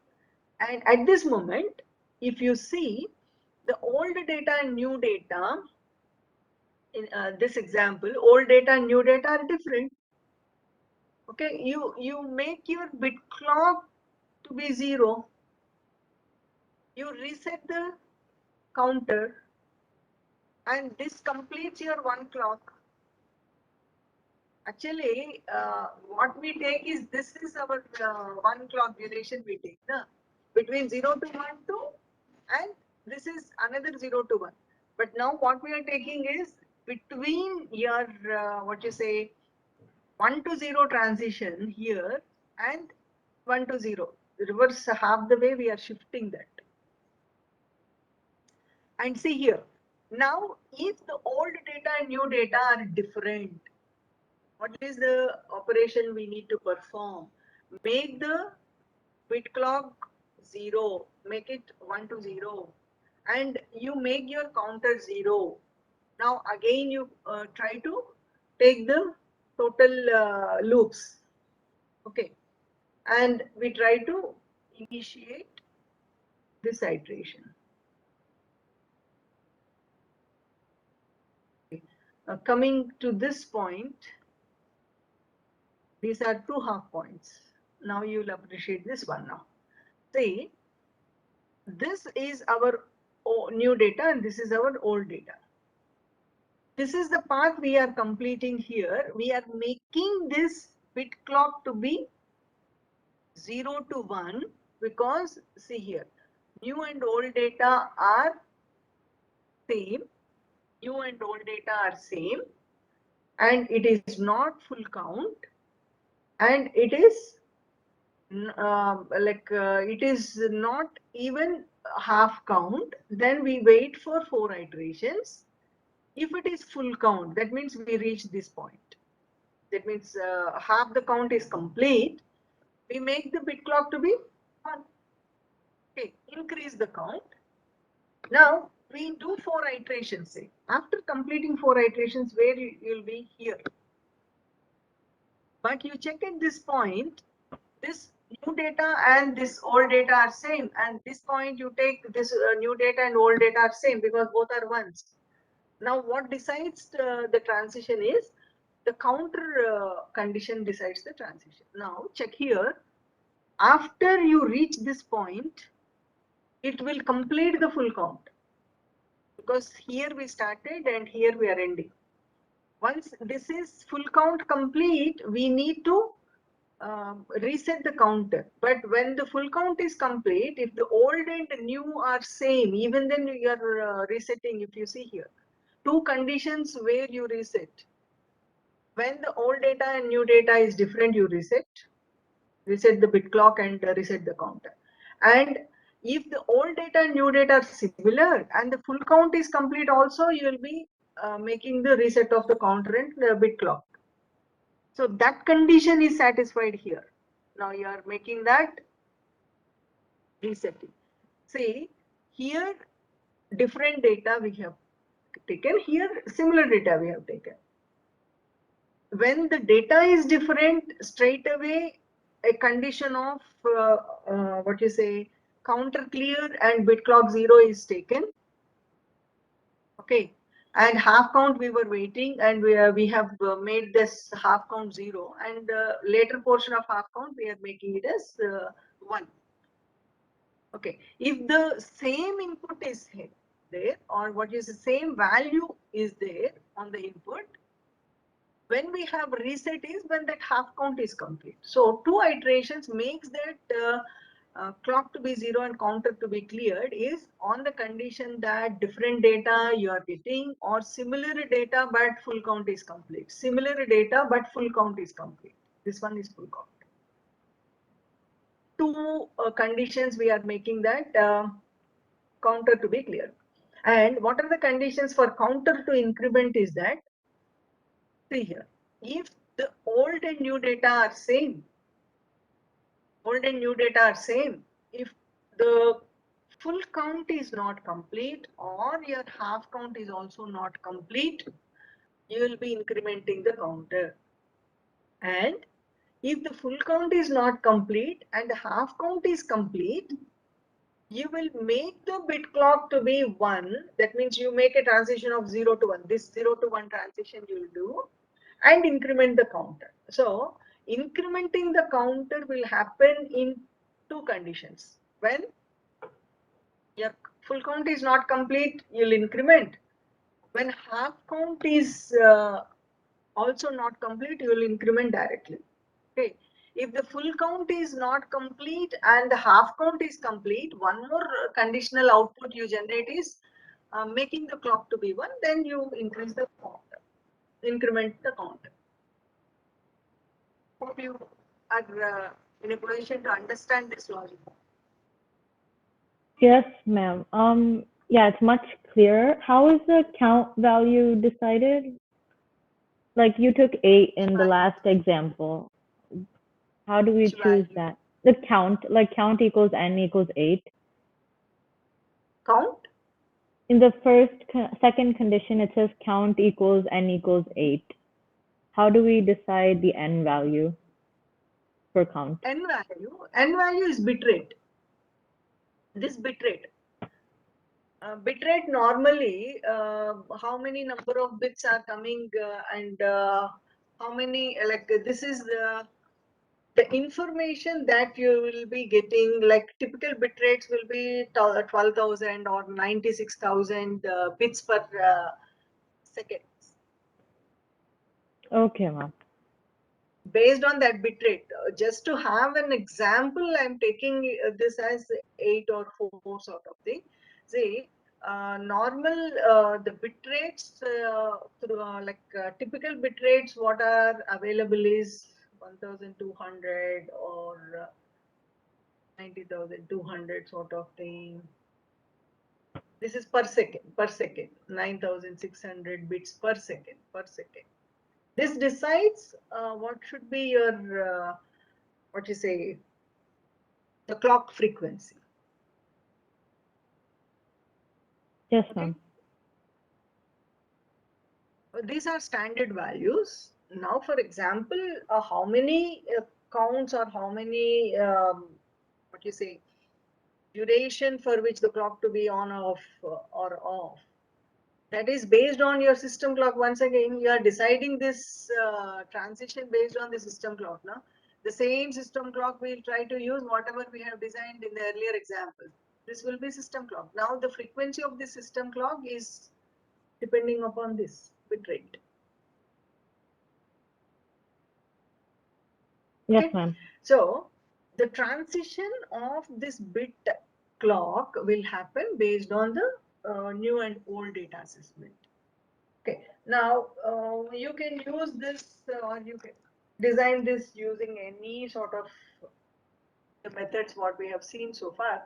And at this moment, if you see the old data and new data, in this example, old data and new data are different. Okay, you make your bit clock to be 0. You reset the counter, and this completes your 1 clock. Actually, what we take is, this is our 1 clock duration we take, na? Between 0 to 1 to, and this is another 0 to 1. But now what we are taking is between your 1 to 0 transition here and 1 to 0. Reverse half the way we are shifting that. And see here, now if the old data and new data are different, what is the operation we need to perform? Make the bit clock 0, make it 1 to 0, and you make your counter 0. Now again you try to take the total loops. Okay, and we try to initiate this iteration. Coming to this point, these are 2 half points. Now you'll appreciate this one now. See, this is our new data and this is our old data. This is the path we are completing here. We are making this bit clock to be 0 to 1 because, see here, new and old data are same. New and old data are same, and it is not full count, and it is it is not even half count. Then we wait for 4 iterations. If it is full count, that means we reach this point. that means half the count is complete, we make the bit clock to be 1. Okay, increase the count. Now we do 4 iterations. Say after completing 4 iterations, where you will be here. But you check at this point, this new data and this old data are same, and this point you take this new data and old data are same because both are ones. Now what decides the transition is the counter condition decides the transition. Now check here, after you reach this point, it will complete the full count because here we started and here we are ending. Once this is full count complete, we need to reset the counter. But when the full count is complete, if the old and new are same, even then you are resetting. If you see here, 2 conditions where you reset. When the old data and new data is different, you reset the bit clock and reset the counter. And if the old data and new data are similar and the full count is complete also, you will be making the reset of the counter and the bit clock. So that condition is satisfied here. Now you are making that resetting. See, here different data we have taken, here similar data we have taken. When the data is different, straight away a condition of what you say counter clear and bit clock 0 is taken. Okay, and half count we were waiting, and we have made this half count 0, and later portion of half count we are making it as 1. Okay, if the same input is there, or what is the same value is there on the input, when we have reset is when that half count is complete. So 2 iterations makes that clock to be 0 and counter to be cleared is on the condition that different data you are getting or similar data but full count is complete. Similar data but full count is complete. This one is full count. 2 conditions we are making that counter to be clear. And what are the conditions for counter to increment is that, see here, if the old and new data are same, if the full count is not complete or your half count is also not complete, you will be incrementing the counter. And if the full count is not complete and the half count is complete, you will make the bit clock to be 1. That means you make a transition of 0 to 1. This 0 to 1 transition you will do and increment the counter. So incrementing the counter will happen in 2 conditions. When your full count is not complete, you'll increment. When half count is also not complete, you will increment directly. Okay. If the full count is not complete and the half count is complete, one more conditional output you generate is making the clock to be 1, then you increase the counter, increment the counter. Hope you are in a position to understand this logic. Yes, ma'am. Yeah, it's much clearer. How is the count value decided? Like you took 8 in the last example. How do we Which choose value? that? The count, like count equals n equals 8. Count? In the second condition, it says count equals n equals 8. How do we decide the n value for count? N value is bitrate. This bitrate. Bitrate normally, how many number of bits are coming and how many, like this is the information that you will be getting, like typical bit rates will be 12,000 or 96,000 bits per second. Okay, ma'am. Based on that bit rate, just to have an example, I'm taking this as 8 or 4 sort of thing. See, normal the bit rates like typical bit rates what are available is 1,200 or 90,200 sort of thing. This is per second, 9,600 bits per second. This decides what should be your, what you say, the clock frequency. Yes, Okay. ma'am. These are standard values. Now, for example, how many counts or how many, what you say, duration for which the clock to be on or off. That is based on your system clock. Once again, you are deciding this transition based on the system clock. Now, the same system clock we'll try to use whatever we have designed in the earlier example. This will be system clock. Now, the frequency of the system clock is depending upon this bit rate. Yes, Okay. ma'am. So, the transition of this bit clock will happen based on the new and old data assessment. Okay, now you can use this or you can design this using any sort of the methods what we have seen so far.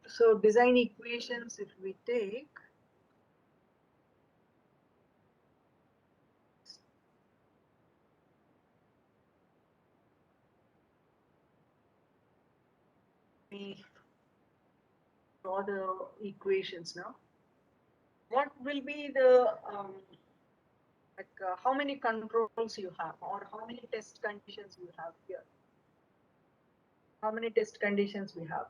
So design equations, if we take, we draw the equations now. What will be the how many controls you have or how many test conditions you have here? How many test conditions we have?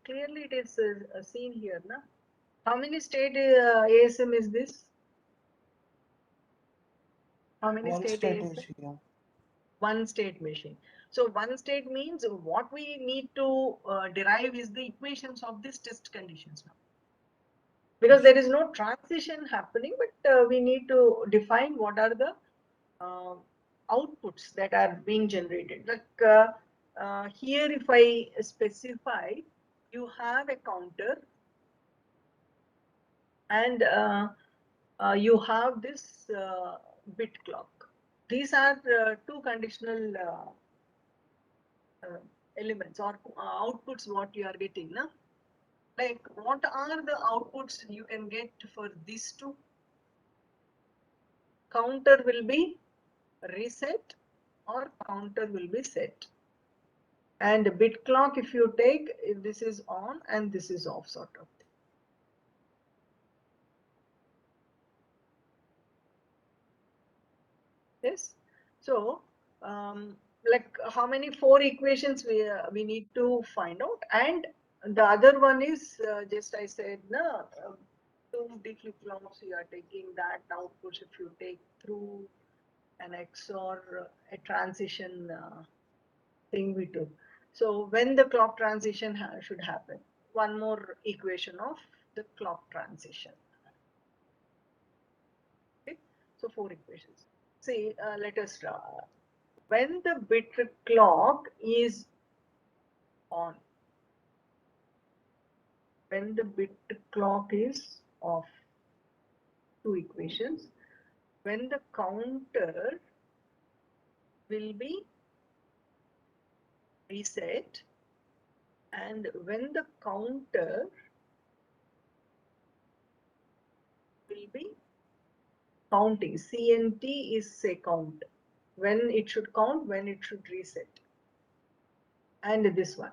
Clearly it is seen here, na? How many state ASM is this? How many One state state ASM? machine. One state machine. So one state means what we need to derive is the equations of these test conditions now. Because there is no transition happening, but we need to define what are the uh, outputs that are being generated. Like here, if I specify, you have a counter and you have this bit clock. These are two conditional elements or outputs what you are getting. Na? Like what are the outputs you can get for these two? Counter will be reset or counter will be set. And bit clock, if you take, this is on and this is off sort of thing. Yes. So, like how many four equations we need to find out, and the other one is just I said na two D flip flops you are taking that outputs if you take through an XOR a transition thing we took. So when the clock transition should happen, one more equation of the clock transition. Okay, so four equations. See, let us draw. When the bit clock is on, when the bit clock is off, two equations, when the counter will be reset and when the counter will be counting. CNT is say count. When it should count, when it should reset. And this one,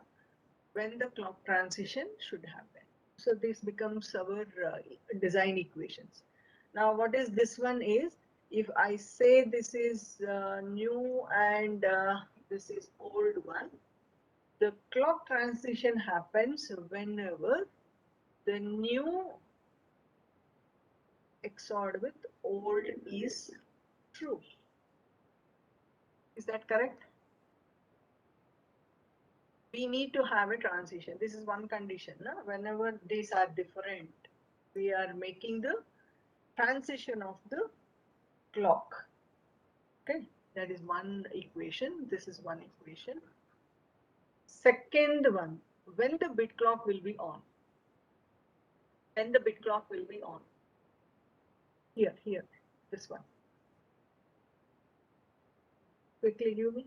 when the clock transition should happen. So this becomes our design equations. Now what is this one is, if I say this is new and this is old one, the clock transition happens whenever the new XORed with old is true. Is that correct? We need to have a transition. This is one condition. Na? Whenever these are different, we are making the transition of the clock. Okay, that is one equation. This is one equation. Second one, when the bit clock will be on. When the bit clock will be on. Here, this one. Quickly give me.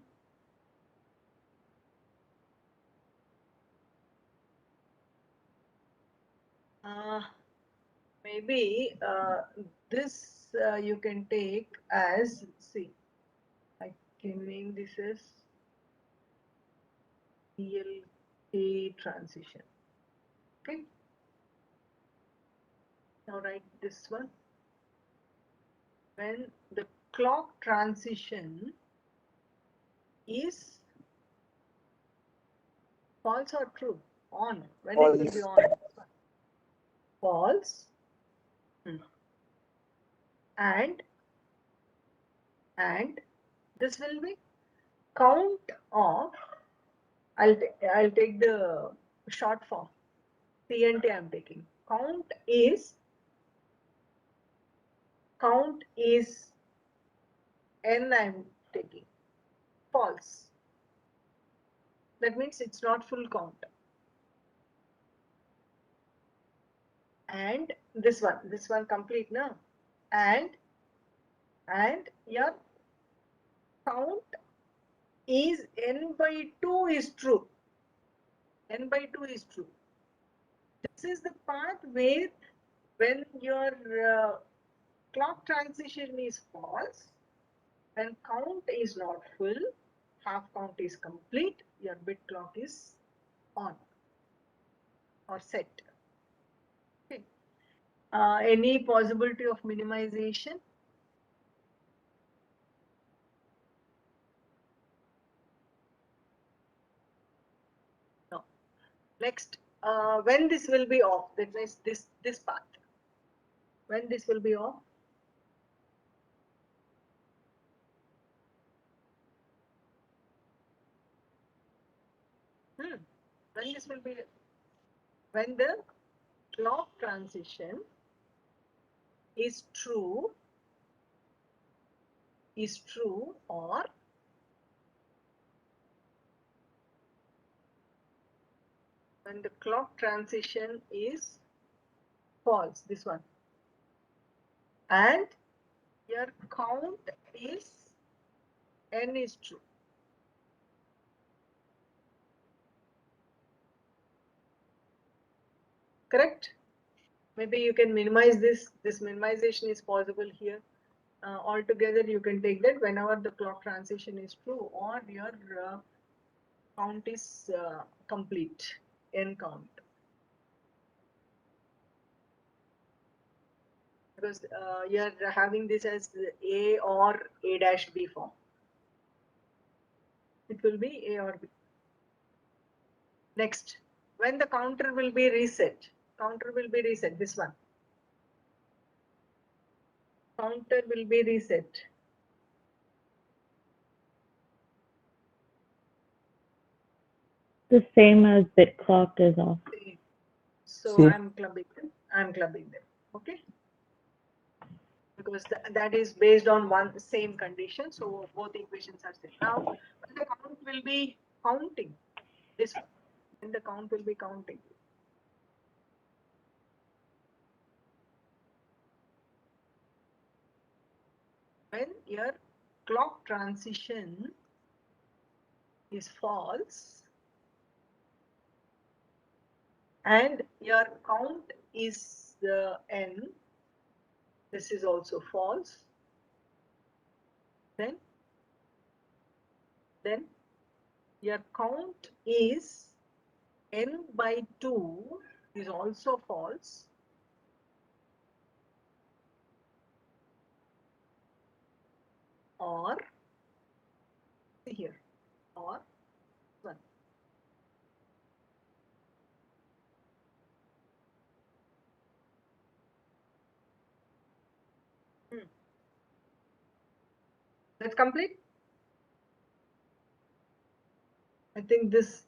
Maybe this you can take as, see, I can name this as ELK transition. Okay. Now write this one. When the clock transition is false or true? On. When it will be on? False. And this will be count of, I'll take the short form. CNT I'm taking. Count is n I'm taking. False. That means it's not full count. And this one complete now. And your count is n by 2 is true. N by 2 is true. This is the part where when your clock transition is false, when count is not full, half count is complete, your bit clock is on or set. Okay. Any possibility of minimization? No. Next, when this will be off, that means this part. When this will be off? When this will be, when the clock transition is true or when the clock transition is false, this one, and your count is n is true. Correct? Maybe you can minimize this. This minimization is possible here. Altogether, you can take that whenever the clock transition is true or your count is complete, n count. Because you're having this as A or A dash B form. It will be A or B. Next, when the counter will be reset, this one. Counter will be reset. The same as bit clock is off. So I'm clubbing them. Okay. Because that is based on one same condition. So both equations are same. Now, when the count will be counting, this one, when the count will be counting. When your clock transition is false and your count is n, this is also false, then your count is n by 2 is also false, or here, or 1. That's complete. I think this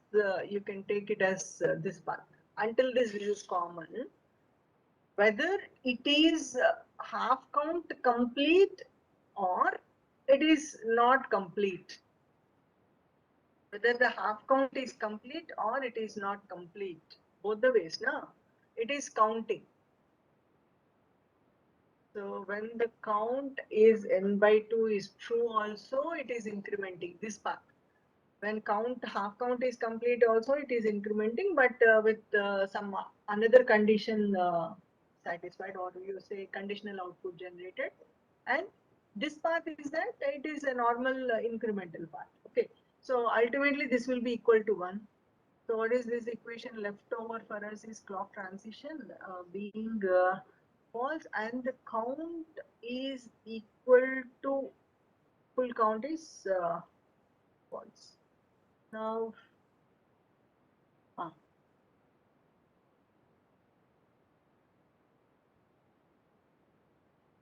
you can take it as this part. Until this is common, whether it is half count complete or it is not complete. Whether the half count is complete or it is not complete, both the ways, no? It is counting. So when the count is n by 2 is true also, it is incrementing this part. When half count is complete also, it is incrementing, but with some another condition satisfied, or you say conditional output generated. And this path is that it is a normal incremental path. Okay. So ultimately this will be equal to 1. So what is this equation left over for us is clock transition being false, and the count is equal to full count is false. Now,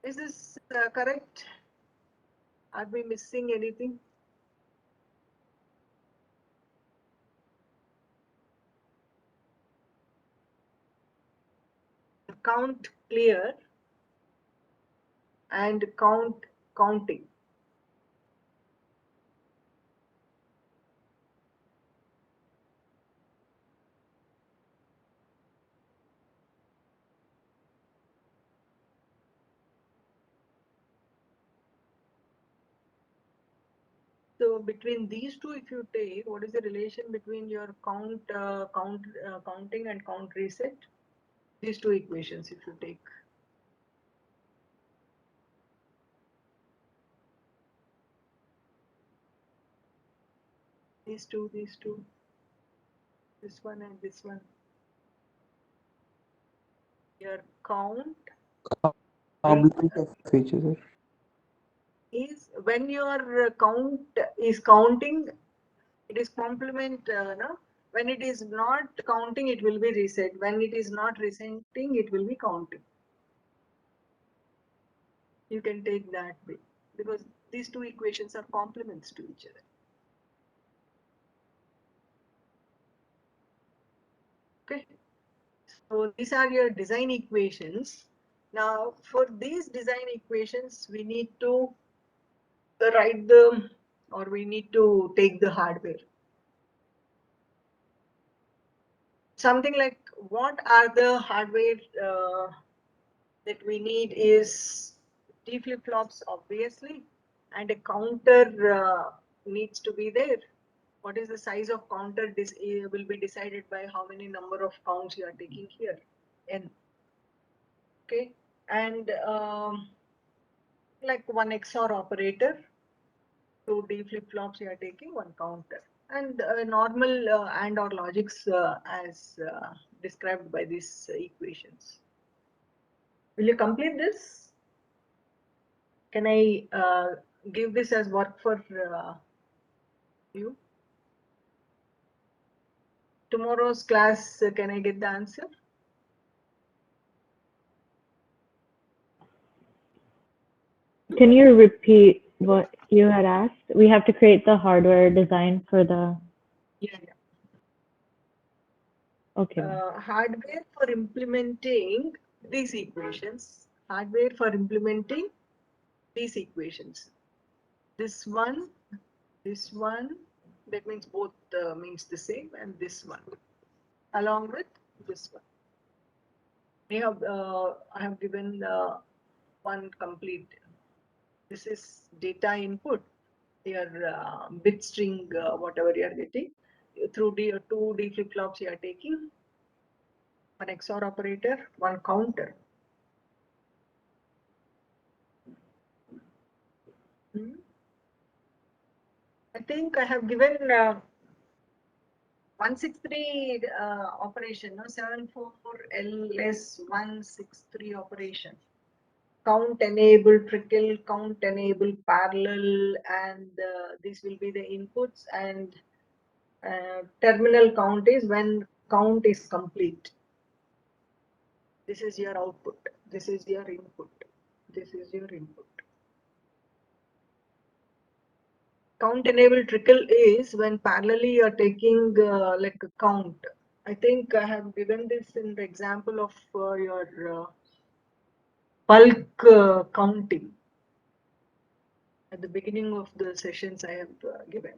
is this correct? Are we missing anything? Count clear and counting. So between these two, if you take, what is the relation between your counting and count reset? These two equations, if you take. These two, this one and this one. Your count Complement of each other. is when your count is counting, it is complement, no? When it is not counting, it will be reset. When it is not resetting, it will be counting. You can take that way because these two equations are complements to each other. Okay. So these are your design equations. Now for these design equations, we need to write them, or we need to take the hardware. Something like, what are the hardware that we need is D flip-flops, obviously, and a counter needs to be there. What is the size of counter? This will be decided by how many number of counts you are taking here, n. Okay, and like one XOR operator, 2 D flip-flops you are taking, one counter, and normal AND or logics as described by these equations. Will you complete this? Can I give this as work for you? Tomorrow's class, can I get the answer? Can you repeat what you had asked? We have to create the hardware design for the. Yeah. Okay. Hardware for implementing these equations. Hardware for implementing these equations. This one, that means both means the same, and this one, along with this one. I have given one complete. This is data input. Your bit string, whatever you are getting through two D flip flops you are taking, one XOR operator, one counter. I think I have given 163 operation, no, 74LS163 operation. Count enable, trickle, count enable, parallel, and these will be the inputs, and terminal count is when count is complete. This is your output. This is your input. This is your input. Count enable trickle is when parallelly you are taking like a count. I think I have given this in the example of your bulk counting. at the beginning of the sessions I have given.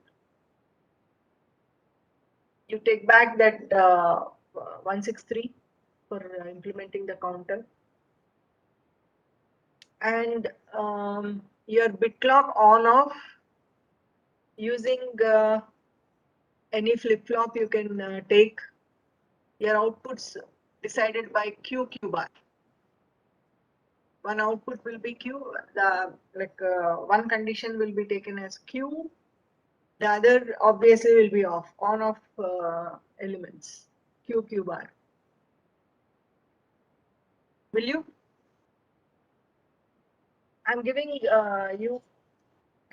You take back that 163 for implementing the counter, and your bit clock on off using any flip flop you can take. Your outputs decided by Q bar. One output will be Q. One condition will be taken as Q. The other obviously will be off, on off elements, Q bar. Will you? I'm giving you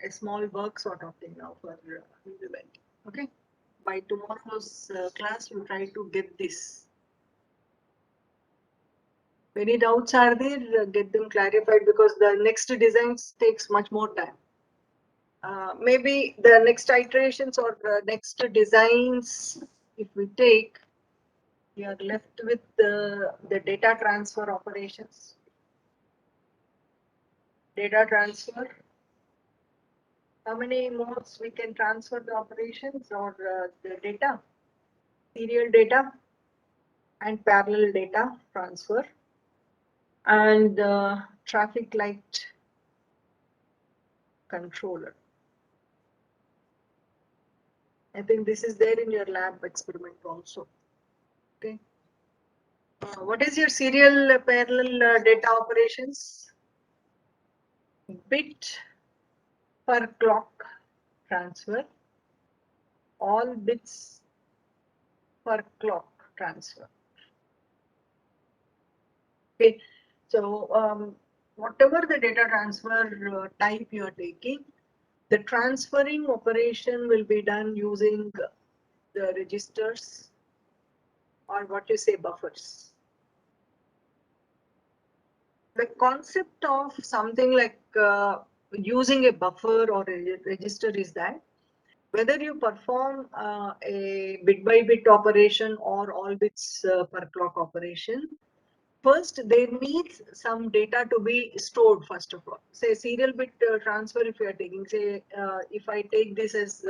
a small work sort of thing now for implement. Okay. By tomorrow's class, you try to get this. Many doubts are there, get them clarified, because the next designs takes much more time. Maybe the next iterations or next designs, if we take, we are left with the data transfer operations. Data transfer. How many modes we can transfer the operations or the data? Serial data and parallel data transfer, and traffic light controller. I think this is there in your lab experiment also. Okay. What is your serial parallel data operations? Bit per clock transfer. All bits per clock transfer. Okay. So whatever the data transfer type you are taking, the transferring operation will be done using the registers, or what you say, buffers. The concept of something like using a buffer or a register is that whether you perform a bit by bit operation or all bits per clock operation, first there needs some data to be stored first of all. Say serial bit transfer, if you are taking, say if I take this as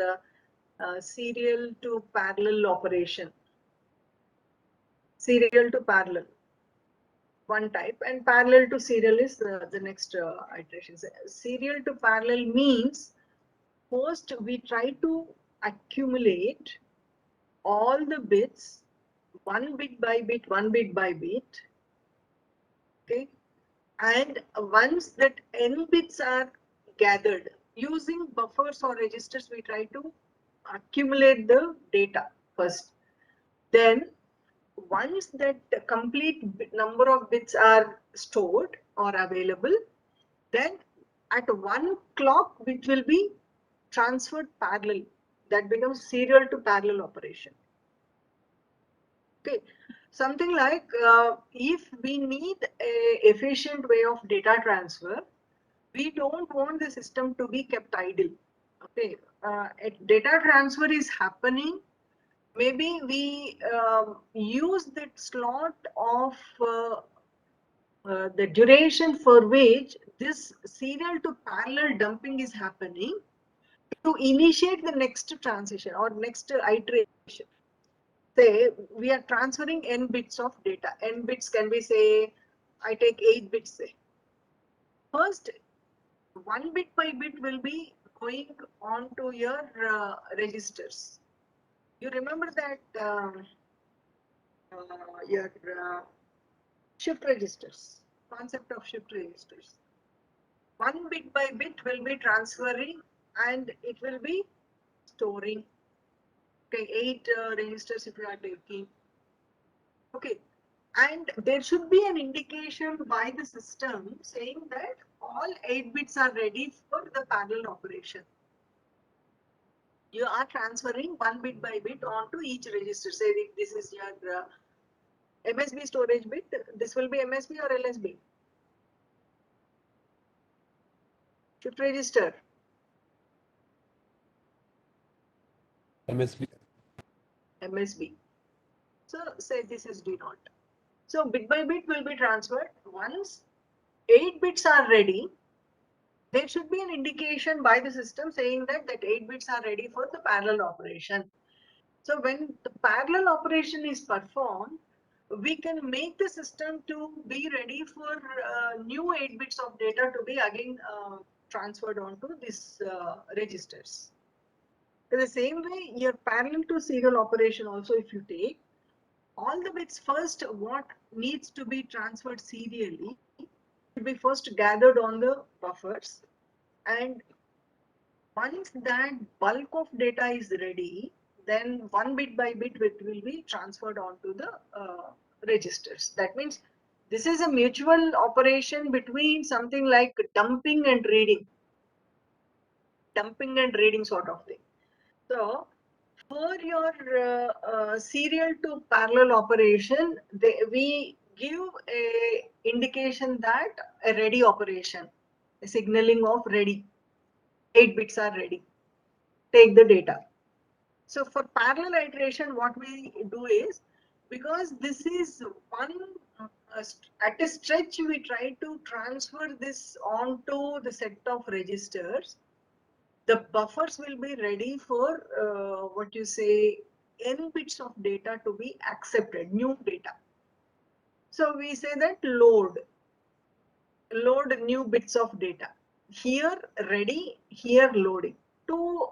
serial to parallel operation, serial to parallel, one type, and parallel to serial is the next iteration. Serial to parallel means first we try to accumulate all the bits, one bit by bit, one bit by bit. Okay, and once that n bits are gathered, using buffers or registers, we try to accumulate the data first. Then once that complete number of bits are stored or available, then at one clock which will be transferred parallel, that becomes serial to parallel operation. Okay, something like if we need a efficient way of data transfer, we don't want the system to be kept idle. Okay, data transfer is happening. Maybe we use that slot of the duration for which this serial to parallel dumping is happening to initiate the next transition or next iteration. Say we are transferring n bits of data. N bits can be, say, I take 8 bits. Say first, one bit by bit will be going on to your registers. You remember that your shift registers, concept of shift registers. One bit by bit will be transferring and it will be storing. Okay, 8 registers if you are taking. Okay, and there should be an indication by the system saying that all 8 bits are ready for the parallel operation. You are transferring one bit by bit onto each register. Say if this is your MSB storage bit, this will be MSB or LSB? Shift register. MSB. MSB. So say this is D0. So bit by bit will be transferred. Once 8 bits are ready, there should be an indication by the system saying that 8 bits are ready for the parallel operation. So when the parallel operation is performed, we can make the system to be ready for new 8 bits of data to be again transferred onto these registers. In the same way, your parallel to serial operation also, if you take all the bits first, what needs to be transferred serially should be first gathered on the buffers, and once that bulk of data is ready, then one bit by bit it will be transferred onto the registers. That means this is a mutual operation between something like dumping and reading sort of thing. So for your serial to parallel operation, we give a indication that a ready operation, a signaling of ready, 8 bits are ready, take the data. So for parallel iteration, what we do is, because this is one, at a stretch we try to transfer this onto the set of registers, the buffers will be ready for what you say, n bits of data to be accepted, new data. So we say that load new bits of data. Here ready, here loading. Two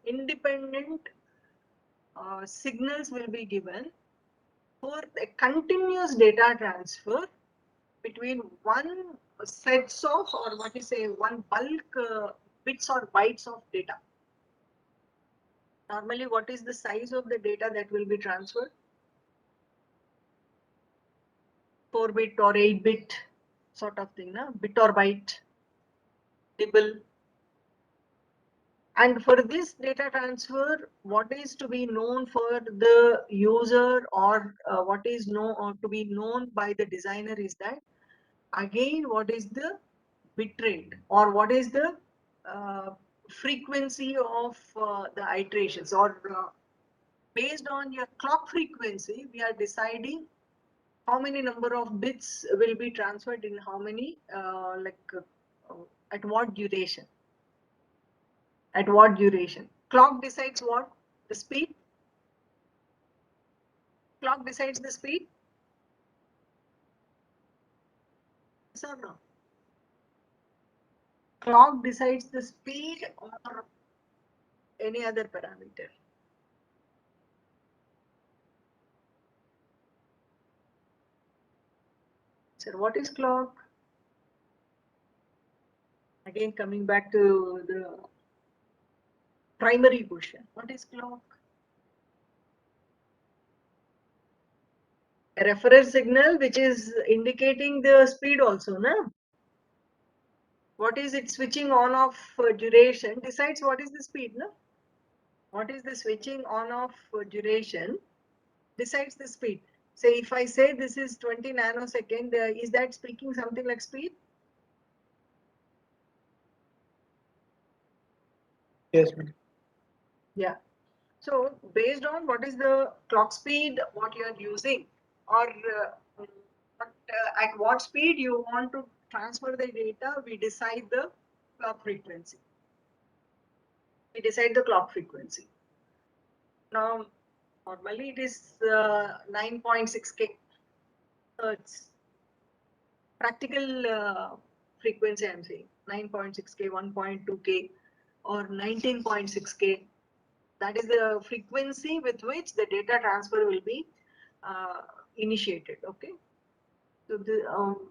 independent signals will be given for a continuous data transfer between one sets of, or what you say, one bulk bits or bytes of data. Normally, what is the size of the data that will be transferred? 4-bit or 8-bit sort of thing, na? Bit or byte, nibble. And for this data transfer, what is to be known for the user, or what is to be known by the designer is that, again, what is the bit rate, or what is the frequency of the iterations, or based on your clock frequency, we are deciding how many number of bits will be transferred in how many, at what duration. At what duration? Clock decides what? The speed? Clock decides the speed? Yes or no? Clock decides the speed or any other parameter? Sir, what is clock? Again, coming back to the primary question. What is clock? A reference signal which is indicating the speed also, na? What is it switching on off duration decides what is the speed, no? What is the switching on off duration decides the speed. Say if I say this is 20 nanosecond, is that speaking something like speed? Yes, ma'am. Yeah. So based on what is the clock speed, what you are using, or at what speed you want to transfer the data, we decide the clock frequency. We decide the clock frequency. Now, normally it is 9.6 hertz. Practical frequency, I'm saying 9.6K, 1.2K, or 19.6K. That is the frequency with which the data transfer will be initiated. Okay. So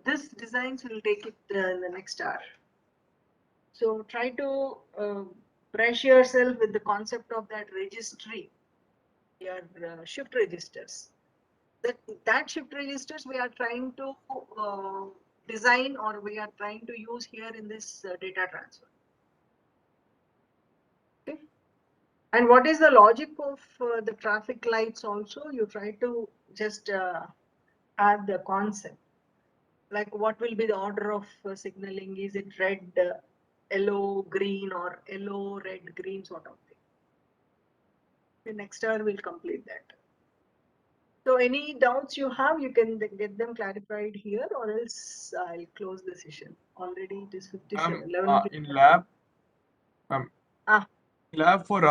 this designs will take it in the next hour. So try to brush yourself with the concept of that registry, your shift registers. That shift registers we are trying to design, or we are trying to use here in this data transfer. Okay. And what is the logic of the traffic lights also? You try to just have the concept. Like what will be the order of signaling? Is it red, yellow, green, or yellow, red, green sort of thing? The next hour will complete that. So any doubts you have, you can get them clarified here, or else I'll close the session. Already it is 57. 11. In lab, lab for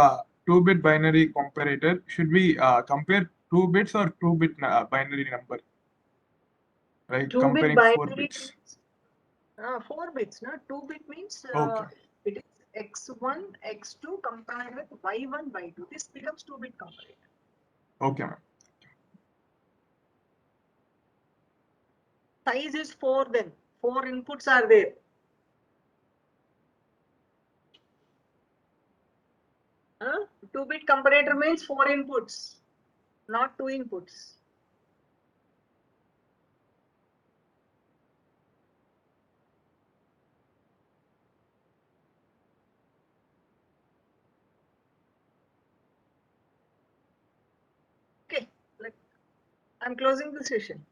2-bit binary comparator, should we compare 2 bits or 2-bit binary number? Right, 2-bit comparing binary 4 bits. 4 bits, no? 2-bit means Okay. it is x1, x2 compared with y1, y2. This becomes 2-bit comparator. Okay, ma'am. Size is 4 then. 4 inputs are there. Huh? 2-bit comparator means 4 inputs, not 2 inputs. Okay, I'm closing the session.